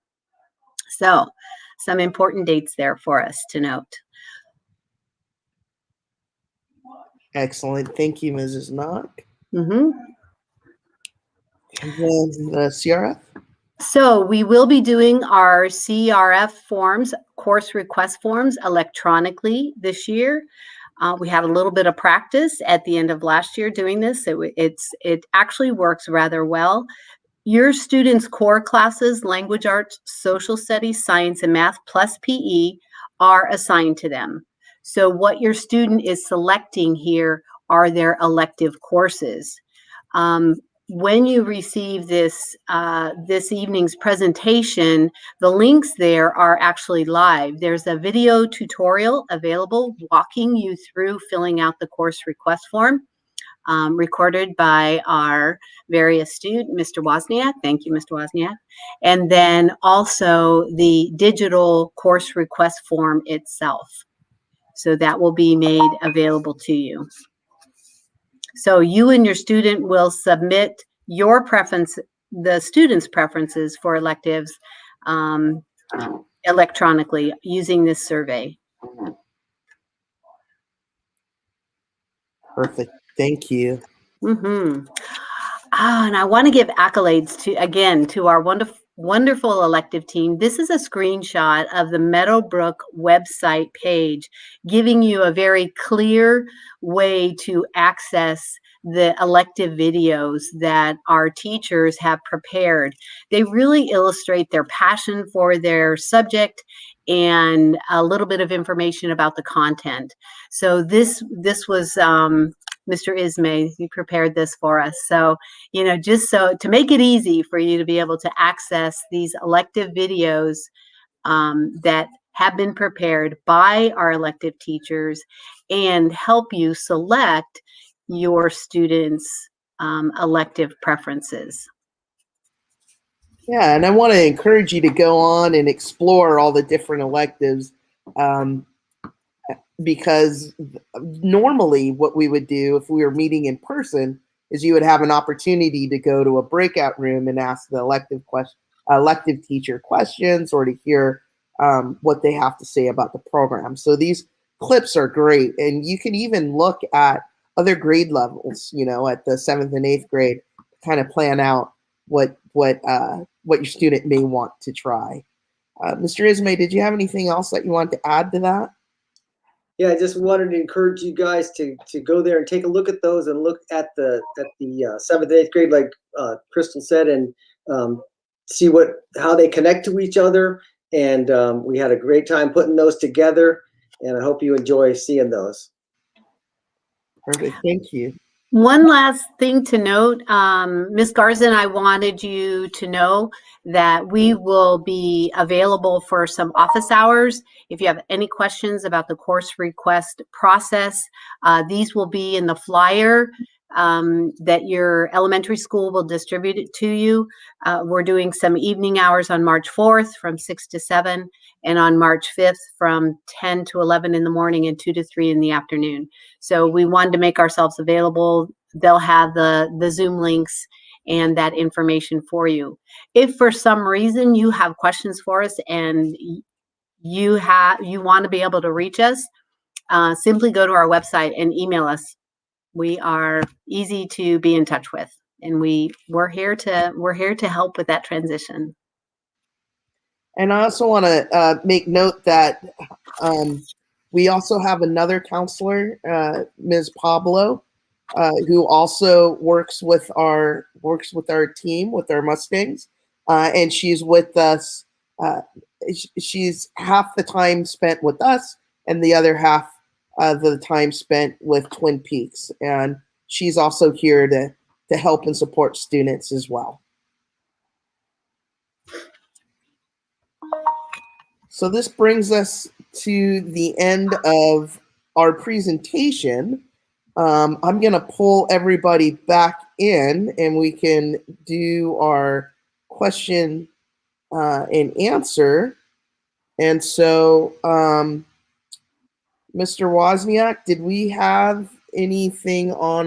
So some important dates there for us to note. Excellent. Thank you, Mrs. Knock. Mm-hmm. And then the CRF? So we will be doing our CRF forms, course request forms, electronically this year. We had a little bit of practice at the end of last year doing this. It actually works rather well. Your students' core classes, language arts, social studies, science, and math, plus PE, are assigned to them. So what your student is selecting here are their elective courses. when you receive this this evening's presentation, the links there are actually live. There's a video tutorial available walking you through filling out the course request form, recorded by our very astute Mr. Wozniak. Thank you, Mr. Wozniak. And then also the digital course request form itself. So that will be made available to you. So you and your student will submit your preference, the student's preferences for electives electronically using this survey. Perfect. Thank you. Mm-hmm. And I want to give accolades to our wonderful elective team. This is a screenshot of the Meadowbrook website page, giving you a very clear way to access the elective videos that our teachers have prepared. They really illustrate their passion for their subject and a little bit of information about the content. So this was Mr. Ismay, you prepared this for us. So, you know, just so to make it easy for you to be able to access these elective videos that have been prepared by our elective teachers and help you select your students' elective preferences. Yeah, and I want to encourage you to go on and explore all the different electives. Because normally what we would do if we were meeting in person is you would have an opportunity to go to a breakout room and ask the elective teacher questions or to hear what they have to say about the program. So these clips are great, and you can even look at other grade levels, you know, at the 7th and 8th grade, kind of plan out what your student may want to try. Mr. Ismay, did you have anything else that you wanted to add to that? Yeah, I just wanted to encourage you guys to go there and take a look at those and look at the 7th and 8th grade, like Crystal said, and see how they connect to each other. And we had a great time putting those together, and I hope you enjoy seeing those. Perfect. Thank you. One last thing to note, Ms. Garza and I wanted you to know that we will be available for some office hours. If you have any questions about the course request process, these will be in the flyer that your elementary school will distribute it to you. We're doing some evening hours on March 4th from 6 to 7, and on March 5th from 10 to 11 in the morning and 2 to 3 in the afternoon. So we wanted to make ourselves available. They'll have the Zoom links and that information for you. If for some reason you have questions for us and you want to be able to reach us, simply go to our website and email us. We are easy to be in touch with, and we're here to help with that transition. And I also want to make note that we also have another counselor, Ms. Pablo, who also works with our team, with our Mustangs, and she's with us. She's half the time spent with us, and the other half of the time spent with Twin Peaks. And she's also here to help and support students as well. So this brings us to the end of our presentation. I'm going to pull everybody back in, and we can do our question and answer. And so, Mr. Wozniak, did we have anything on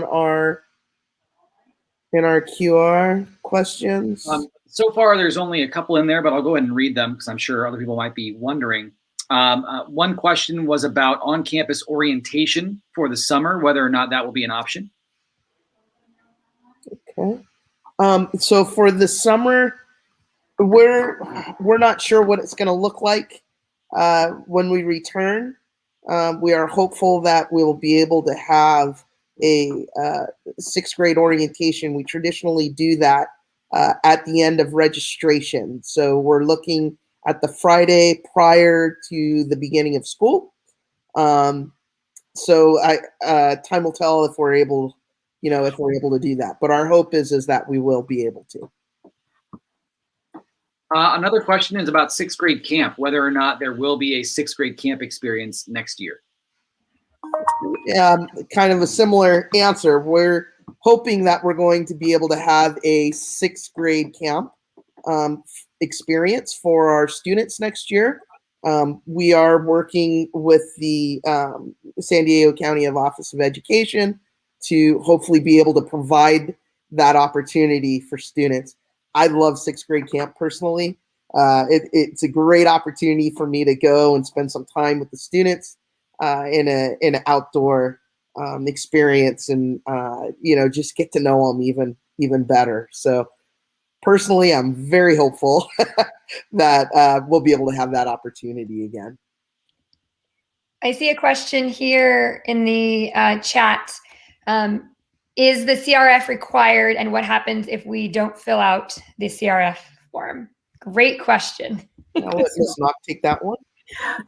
in our QR questions? So far, there's only a couple in there, but I'll go ahead and read them because I'm sure other people might be wondering. One question was about on-campus orientation for the summer, whether or not that will be an option. Okay. So for the summer, we're not sure what it's going to look like when we return. We are hopeful that we will be able to have a 6th grade orientation. We traditionally do that at the end of registration. So we're looking at the Friday prior to the beginning of school. So time will tell if we're able if we're able to do that. But our hope is that we will be able to. Another question is about sixth grade camp, whether or not there will be a sixth grade camp experience next year. Kind of a similar answer. We're hoping that we're going to be able to have a sixth grade camp experience for our students next year. We are working with the San Diego County Office of Education to hopefully be able to provide that opportunity for students. I love sixth grade camp personally. It's a great opportunity for me to go and spend some time with the students in an outdoor experience, and just get to know them even better. So personally, I'm very hopeful that we'll be able to have that opportunity again. I see a question here in the chat. Is the CRF required, and what happens if we don't fill out the CRF form? Great question. I'll let Ms. Knock take that one.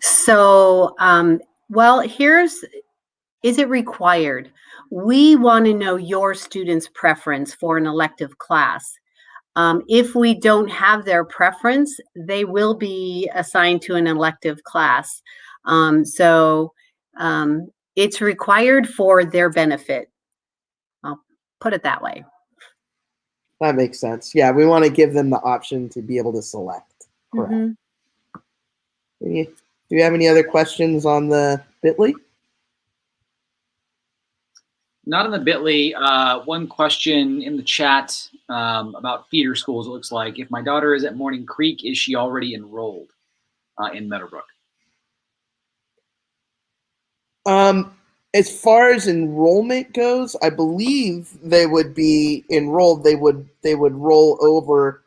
So, well, is it required? We want to know your student's preference for an elective class. If we don't have their preference, they will be assigned to an elective class. So it's required for their benefit. I'll put it that way. That makes sense. Yeah, we want to give them the option to be able to select. Correct. Mm-hmm. Do we have any other questions on the Bitly? Not on the Bitly. One question in the chat about feeder schools. It looks like, if my daughter is at Morning Creek, is she already enrolled in Meadowbrook? As far as enrollment goes, I believe they would be enrolled. They would roll over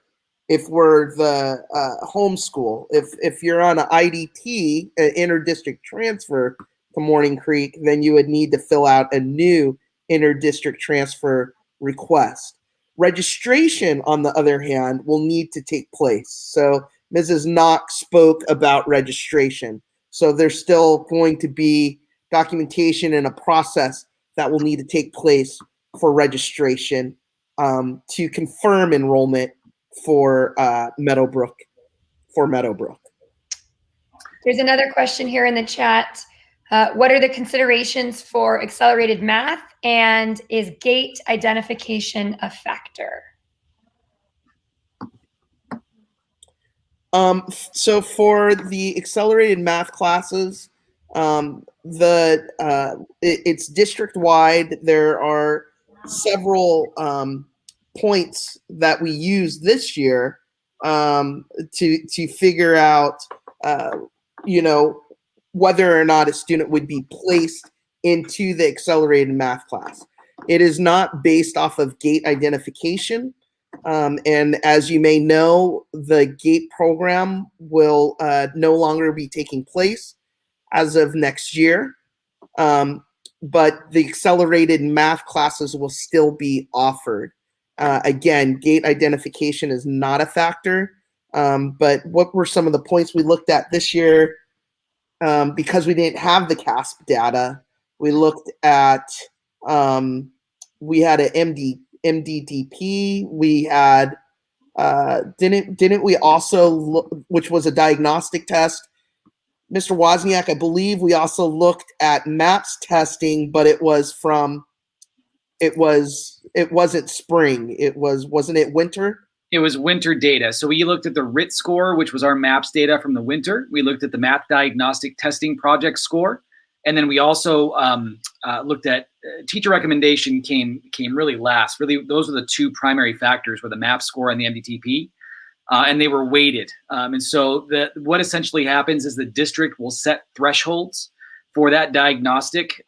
if we're the homeschool. If you're on an IDT, an inter-district transfer to Morning Creek, then you would need to fill out a new inter-district transfer request. Registration, on the other hand, will need to take place. So Mrs. Knox spoke about registration. So there's still going to be documentation and a process that will need to take place for registration to confirm enrollment for Meadowbrook. There's another question here in the chat. What are the considerations for accelerated math, and is gate identification a factor? So for the accelerated math classes, it's district wide. There are several points that we use this year to figure out, whether or not a student would be placed into the accelerated math class. It is not based off of gate identification. And as you may know, the GATE program will no longer be taking place as of next year. But the accelerated math classes will still be offered. Again, GATE identification is not a factor. But what were some of the points we looked at this year? Because we didn't have the CASP data, we looked at, we had an MDDP. We had didn't we also look, which was a diagnostic test, Mr. Wozniak? I believe we also looked at MAPS testing, but it wasn't spring. Wasn't it winter? It was winter data. So we looked at the RIT score, which was our MAPS data from the winter. We looked at the Math Diagnostic Testing Project score. And then we also looked at teacher recommendation came really last. Really, those are the two primary factors, were the MAP score and the MDTP, and they were weighted. And so what essentially happens is the district will set thresholds for that diagnostic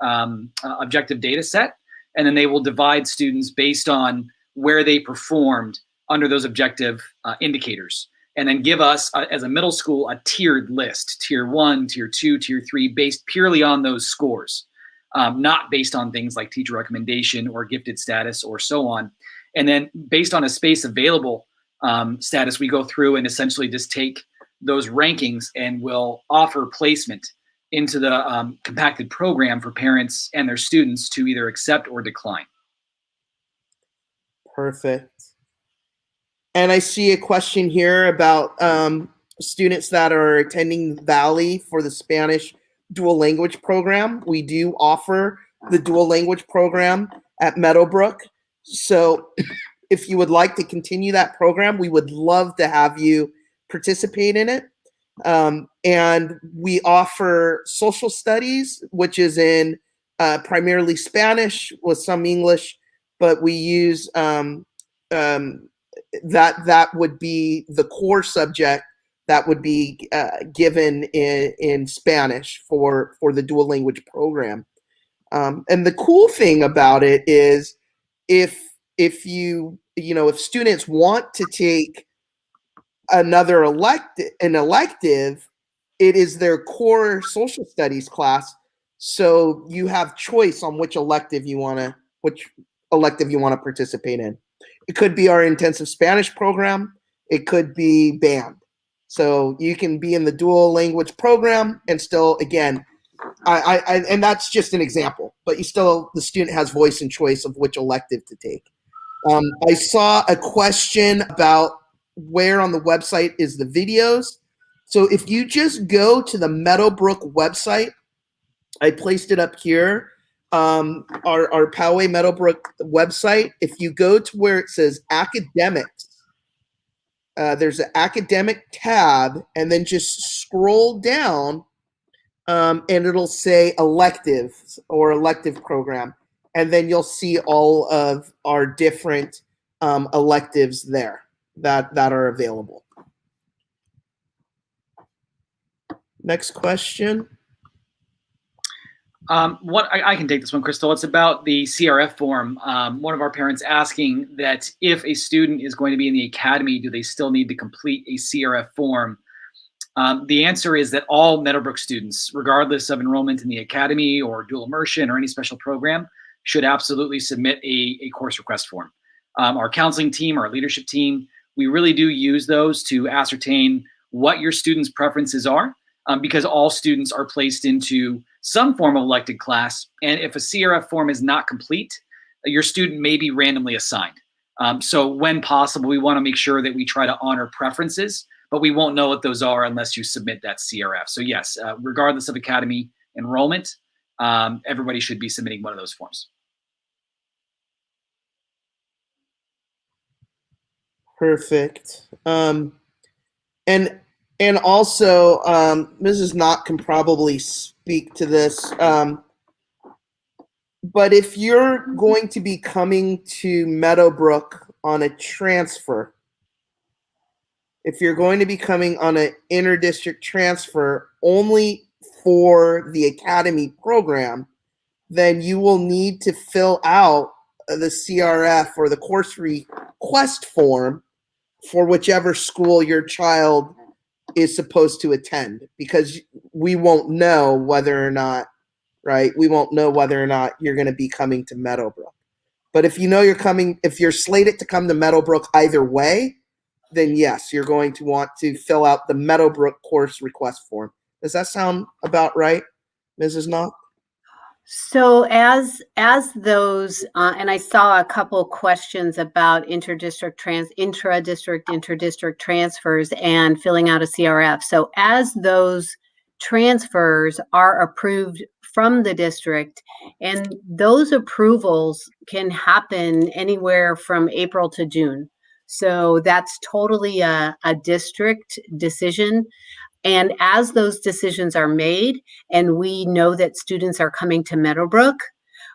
objective data set, and then they will divide students based on where they performed under those objective indicators, and then give us, as a middle school, a tiered list, tier 1, tier 2, tier 3, based purely on those scores, not based on things like teacher recommendation or gifted status or so on. And then based on a space available status, we go through and essentially just take those rankings and will offer placement into the compacted program for parents and their students to either accept or decline. Perfect. And I see a question here about students that are attending Valley for the Spanish dual language program. We do offer the dual language program at Meadowbrook. So if you would like to continue that program, we would love to have you participate in it. And we offer social studies, which is in primarily Spanish with some English, but we use that would be the core subject that would be given in Spanish for the dual language program. And the cool thing about it is if students want to take an elective, it is their core social studies class. So you have choice on which elective you want to participate in. It could be our intensive Spanish program. It could be band. So you can be in the dual language program and still, again, and that's just an example, but the student has voice and choice of which elective to take. I saw a question about where on the website is the videos. So if you just go to the Meadowbrook website, I placed it up here. Our Poway Meadowbrook website, if you go to where it says academics, there's an academic tab, and then just scroll down, and it'll say electives or elective program. And then you'll see all of our different electives there that are available. Next question. I can take this one, Crystal. It's about the CRF form. One of our parents asking that if a student is going to be in the academy, do they still need to complete a CRF form? The answer is that all Meadowbrook students, regardless of enrollment in the academy or dual immersion or any special program, should absolutely submit a course request form. Our counseling team, our leadership team, we really do use those to ascertain what your students' preferences are, because all students are placed into some form of elected class. And if a CRF form is not complete, your student may be randomly assigned. So when possible, we want to make sure that we try to honor preferences, but we won't know what those are unless you submit that CRF. So yes, regardless of academy enrollment, everybody should be submitting one of those forms. Perfect. And also, Mrs. Knott can probably speak to this, but if you're going to be coming to Meadowbrook on a transfer, if you're going to be coming on an inter-district transfer only for the academy program, then you will need to fill out the CRF or the course request form for whichever school your child is supposed to attend, because we won't know whether or not, right? We won't know whether or not you're going to be coming to Meadowbrook. But if you know if you're slated to come to Meadowbrook either way, then yes, you're going to want to fill out the Meadowbrook course request form. Does that sound about right, Mrs. Knott? So as those, and I saw a couple questions about intra-district transfers and filling out a CRF. So as those transfers are approved from the district, and those approvals can happen anywhere from April to June. So that's totally a district decision. And as those decisions are made, and we know that students are coming to Meadowbrook,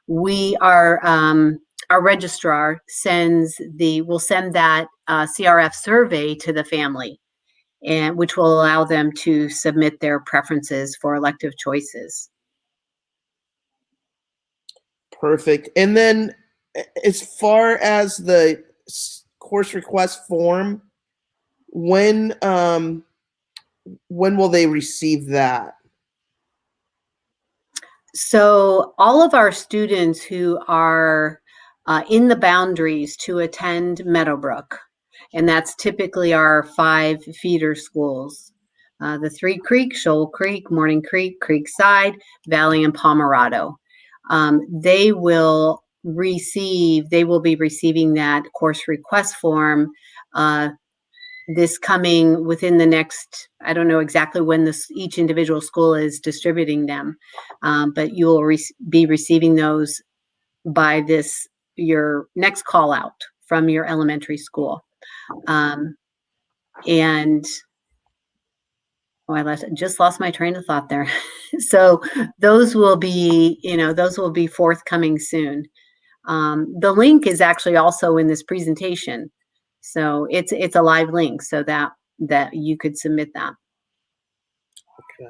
our registrar will send that CRF survey to the family, and which will allow them to submit their preferences for elective choices. Perfect. And then as far as the course request form, when will they receive that? So all of our students who are in the boundaries to attend Meadowbrook, and that's typically our 5 feeder schools, the 3 Creek, Shoal Creek, Morning Creek, Creekside, Valley, and Pomerado. They will they will be receiving that course request form this coming within the next, I don't know exactly when each individual school is distributing them, but you will be receiving those by your next call out from your elementary school. And I just lost my train of thought there. So those will be forthcoming soon. The link is actually also in this presentation. So it's a live link so that you could submit that. Okay.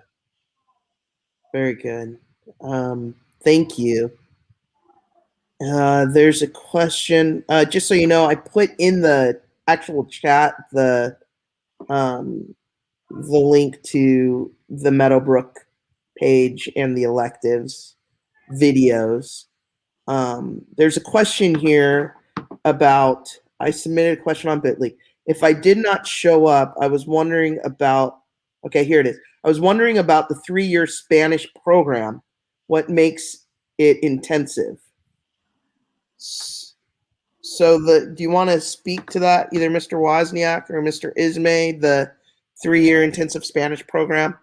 Very good. Thank you. There's a question. Just so you know, I put in the actual chat the link to the Meadowbrook page and the electives videos. There's a question here about, I submitted a question on Bitly. If I did not show up, I was wondering about, okay, here it is. I was wondering about the 3-year Spanish program. What makes it intensive? So do you want to speak to that, either Mr. Wozniak or Mr. Ismay, the 3-year intensive Spanish program?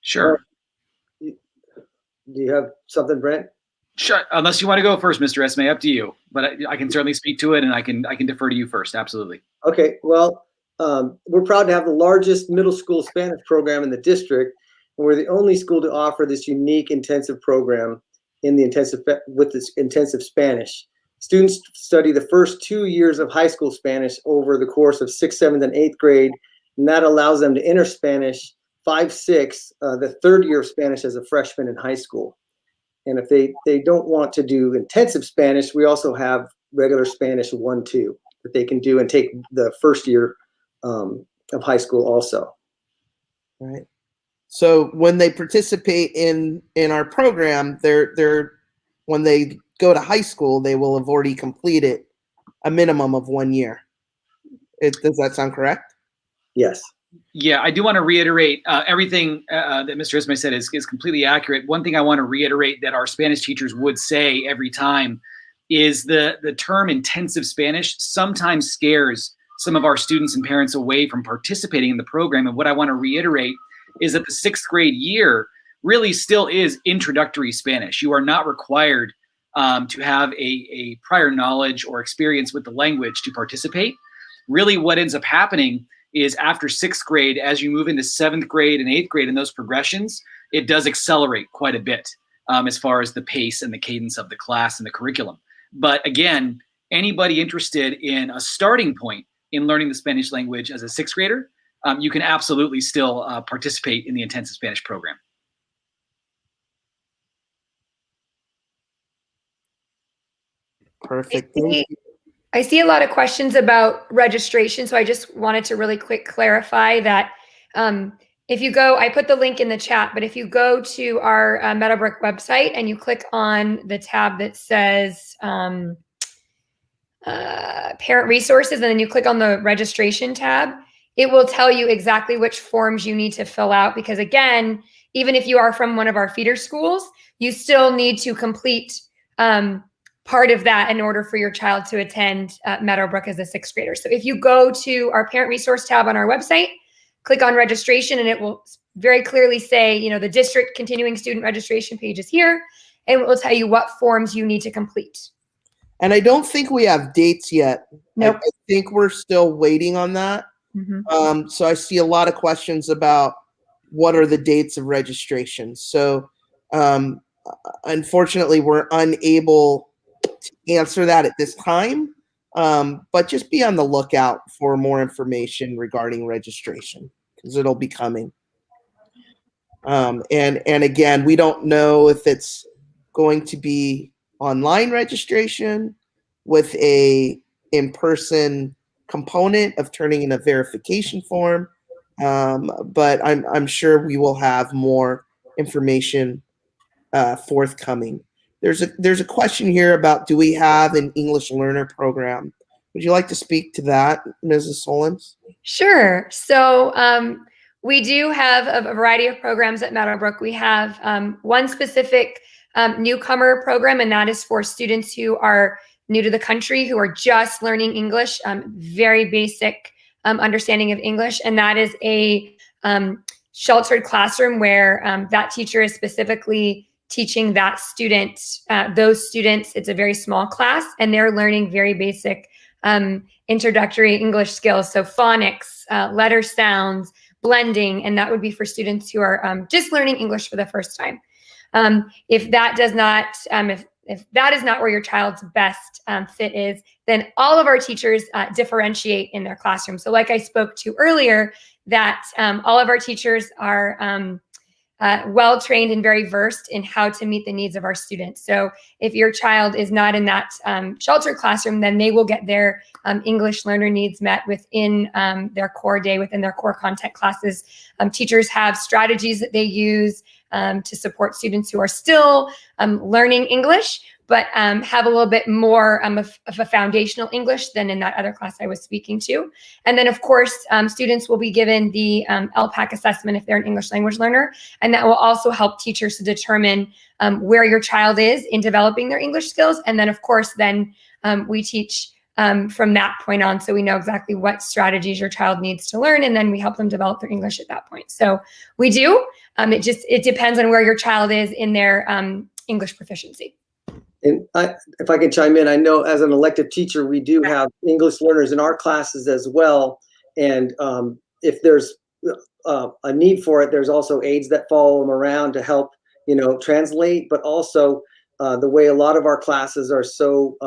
Sure. Do you have something, Brent? Sure. Unless you want to go first, Mr. Ismay, up to you. But I can certainly speak to it, and I can defer to you first. Absolutely. Okay. Well, we're proud to have the largest middle school Spanish program in the district, and we're the only school to offer this unique intensive program with this intensive Spanish. Students study the first 2 years of high school Spanish over the course of 6th, 7th, and 8th grade, and that allows them to enter Spanish 5, 6, the 3rd year of Spanish as a freshman in high school. And if they don't want to do intensive Spanish, we also have regular Spanish 1, 2 that they can do and take the 1st year of high school also. Right. So when they participate in our program, they're when they go to high school, they will have already completed a minimum of 1 year. Does that sound correct? Yes. Yeah, I do want to reiterate everything that Mr. Ismay said is completely accurate. One thing I want to reiterate that our Spanish teachers would say every time is the term intensive Spanish sometimes scares some of our students and parents away from participating in the program. And what I want to reiterate is that the 6th grade year really still is introductory Spanish. You are not required to have a prior knowledge or experience with the language to participate. Really what ends up happening is after 6th grade, as you move into 7th grade and 8th grade in those progressions, it does accelerate quite a bit as far as the pace and the cadence of the class and the curriculum. But again, anybody interested in a starting point in learning the Spanish language as a 6th grader, you can absolutely still participate in the intensive Spanish program. Perfect. I see a lot of questions about registration, so I just wanted to really quick clarify that if you go, I put the link in the chat, but if you go to our Meadowbrook website and you click on the tab that says Parent Resources, and then you click on the Registration tab, it will tell you exactly which forms you need to fill out, because again, even if you are from one of our feeder schools, you still need to complete part of that in order for your child to attend Meadowbrook as a 6th grader. So if you go to our Parent Resource tab on our website, click on Registration, and it will very clearly say, you know, the district continuing student registration page is here, and it will tell you what forms you need to complete. And I don't think we have dates yet. Nope. I think we're still waiting on that. Mm-hmm. So I see a lot of questions about what are the dates of registration. So unfortunately, we're unable to answer that at this time, but just be on the lookout for more information regarding registration, because it'll be coming. And again, we don't know if it's going to be online registration with a in-person component of turning in a verification form, but I'm sure we will have more information forthcoming. There's a question here about, do we have an English learner program? Would you like to speak to that, Mrs. Solons? Sure. So we do have a variety of programs at Meadowbrook. We have one specific newcomer program, and that is for students who are new to the country, who are just learning English, very basic understanding of English. And that is a sheltered classroom where that teacher is specifically teaching that student, those students. It's a very small class, and they're learning very basic introductory English skills. So phonics, letter sounds, blending, and that would be for students who are just learning English for the first time. If that does not, if that is not where your child's best fit is, then all of our teachers differentiate in their classroom. So like I spoke to earlier, that all of our teachers are well-trained and very versed in how to meet the needs of our students. So if your child is not in that sheltered classroom, then they will get their English learner needs met within their core day, within their core content classes. Teachers have strategies that they use to support students who are still learning English, but have a little bit more of a foundational English than in that other class I was speaking to. And then, of course, students will be given the LPAC assessment if they're an English language learner, and that will also help teachers to determine where your child is in developing their English skills. And then, of course, then we teach from that point on, so we know exactly what strategies your child needs to learn, and then we help them develop their English at that point. So we do. It depends on where your child is in their English proficiency. And if I can chime in, I know as an elective teacher, we do have English learners in our classes as well. And if there's a need for it, there's also aides that follow them around to help, translate. But also the way a lot of our classes are so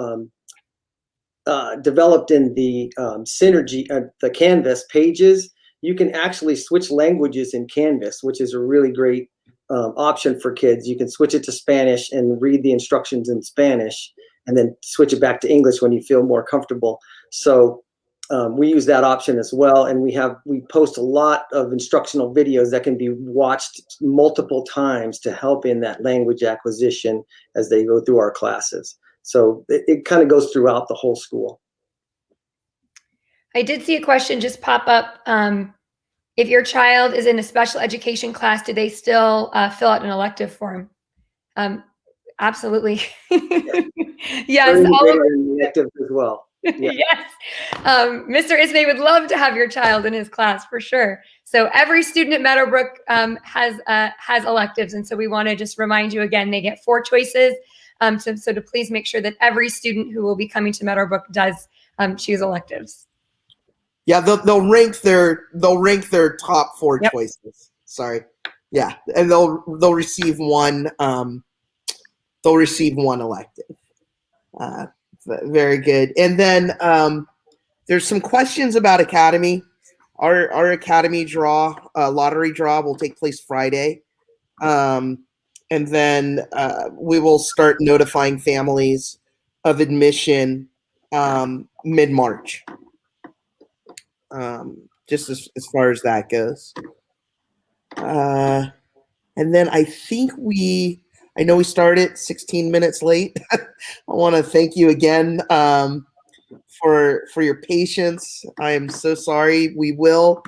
developed in the synergy, the Canvas pages, you can actually switch languages in Canvas, which is a really great option for kids. You can switch it to Spanish and read the instructions in Spanish, and then switch it back to English when you feel more comfortable. So we use that option as well, and we post a lot of instructional videos that can be watched multiple times to help in that language acquisition as they go through our classes. So it kind of goes throughout the whole school. I did see a question just pop up. If your child is in a special education class, do they still fill out an elective form? Absolutely. Yes. All of electives as well. Yeah. Yes. Mr. Ismay would love to have your child in his class for sure. So every student at Meadowbrook has electives. And so we want to just remind you again, they get 4 choices. So to please make sure that every student who will be coming to Meadowbrook does choose electives. Yeah, they'll rank their top 4 choices. Sorry. Yeah, and they'll receive one elective. Very good. And then there's some questions about Academy. Our Academy draw, lottery draw, will take place Friday. And then we will start notifying families of admission mid-March. Just as far as that goes. And then I know we started 16 minutes late. I want to thank you again for your patience. I am so sorry. We will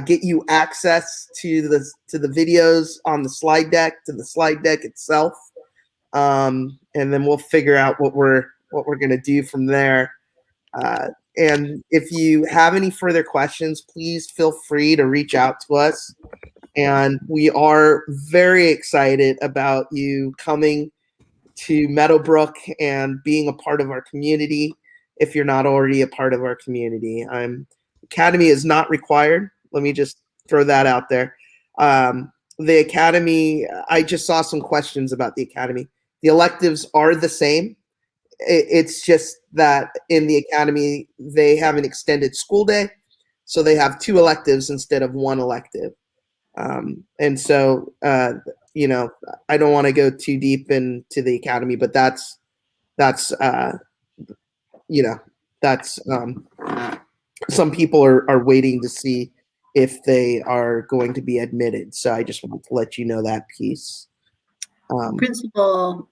get you access to the videos on the slide deck, itself. And then we'll figure out what we're going to do from there. And if you have any further questions, please feel free to reach out to us. And we are very excited about you coming to Meadowbrook and being a part of our community if you're not already a part of our community. Academy is not required. Let me just throw that out there. The Academy, I just saw some questions about the Academy. The electives are the same. It's just that in the Academy, they have an extended school day, so they have 2 electives instead of 1 elective. And so, I don't want to go too deep into the Academy, but that's some people are waiting to see if they are going to be admitted. So I just want to let you know that piece. Principal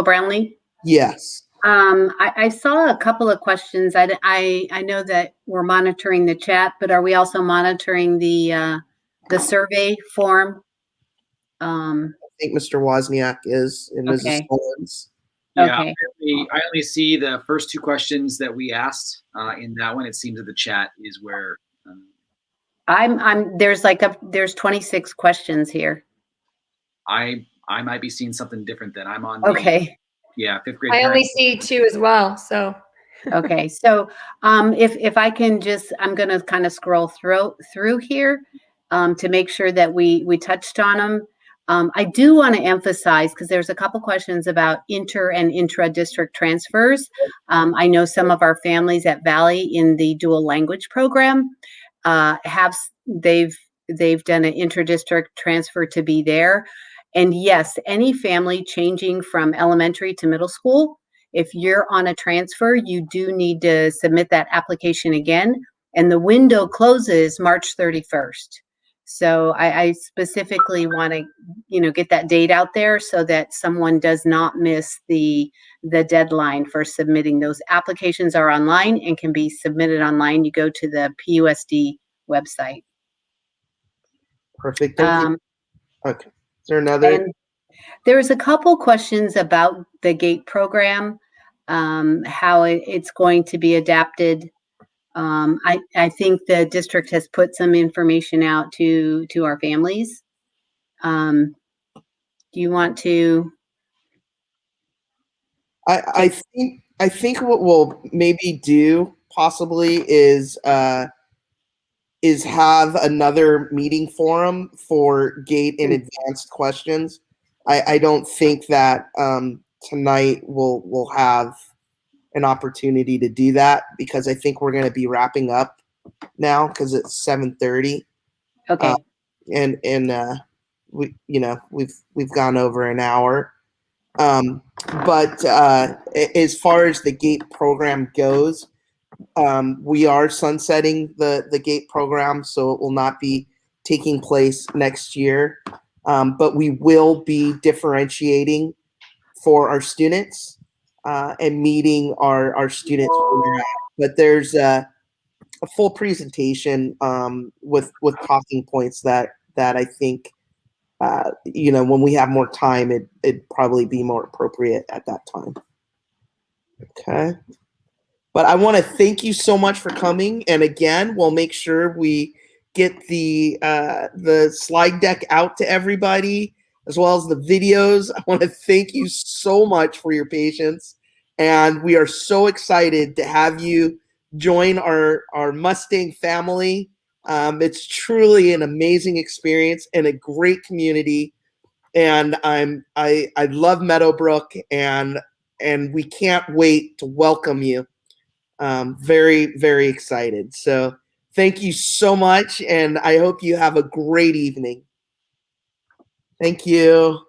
Brownlee? Yes. I saw a couple of questions. I know that we're monitoring the chat, but are we also monitoring the survey form? I think Mr. Wozniak is and Mrs. Okay. Stallings. Yeah, Okay. I only see the first two questions that we asked in that one. It seems that the chat is where There's 26 questions here. I might be seeing something different than I'm on. The, Okay. yeah, fifth grade. I only see 2 as well. So Okay. So if I can just, I'm going to kind of scroll through here to make sure that we touched on them. I do want to emphasize, because there's a couple questions about inter and intra-district transfers. I know some of our families at Valley in the dual language program they've done an inter-district transfer to be there. And yes, any family changing from elementary to middle school, if you're on a transfer, you do need to submit that application again. And the window closes March 31st. So I specifically want to, get that date out there so that someone does not miss the deadline for submitting. Those applications are online and can be submitted online. You go to the PUSD website. Perfect. Thank you. Okay. Is there another? And there's a couple questions about the GATE program, how it's going to be adapted. I think the district has put some information out to our families. Do you want to? I think what we'll maybe do possibly is have another meeting forum for GATE and advanced questions. I don't think that tonight we'll have an opportunity to do that, because I think we're going to be wrapping up now because it's 7:30. Okay. And we've gone over an hour. But as far as the GATE program goes, we are sunsetting the GATE program, so it will not be taking place next year. But we will be differentiating for our students and meeting our students where they're at. But there's a full presentation with talking points that I think when we have more time, it'd probably be more appropriate at that time. Okay. But I want to thank you so much for coming. And again, we'll make sure we get the slide deck out to everybody, as well as the videos. I want to thank you so much for your patience. And we are so excited to have you join our Mustang family. It's truly an amazing experience and a great community. And I love Meadowbrook, and we can't wait to welcome you. Very, very excited. So thank you so much, and I hope you have a great evening. Thank you.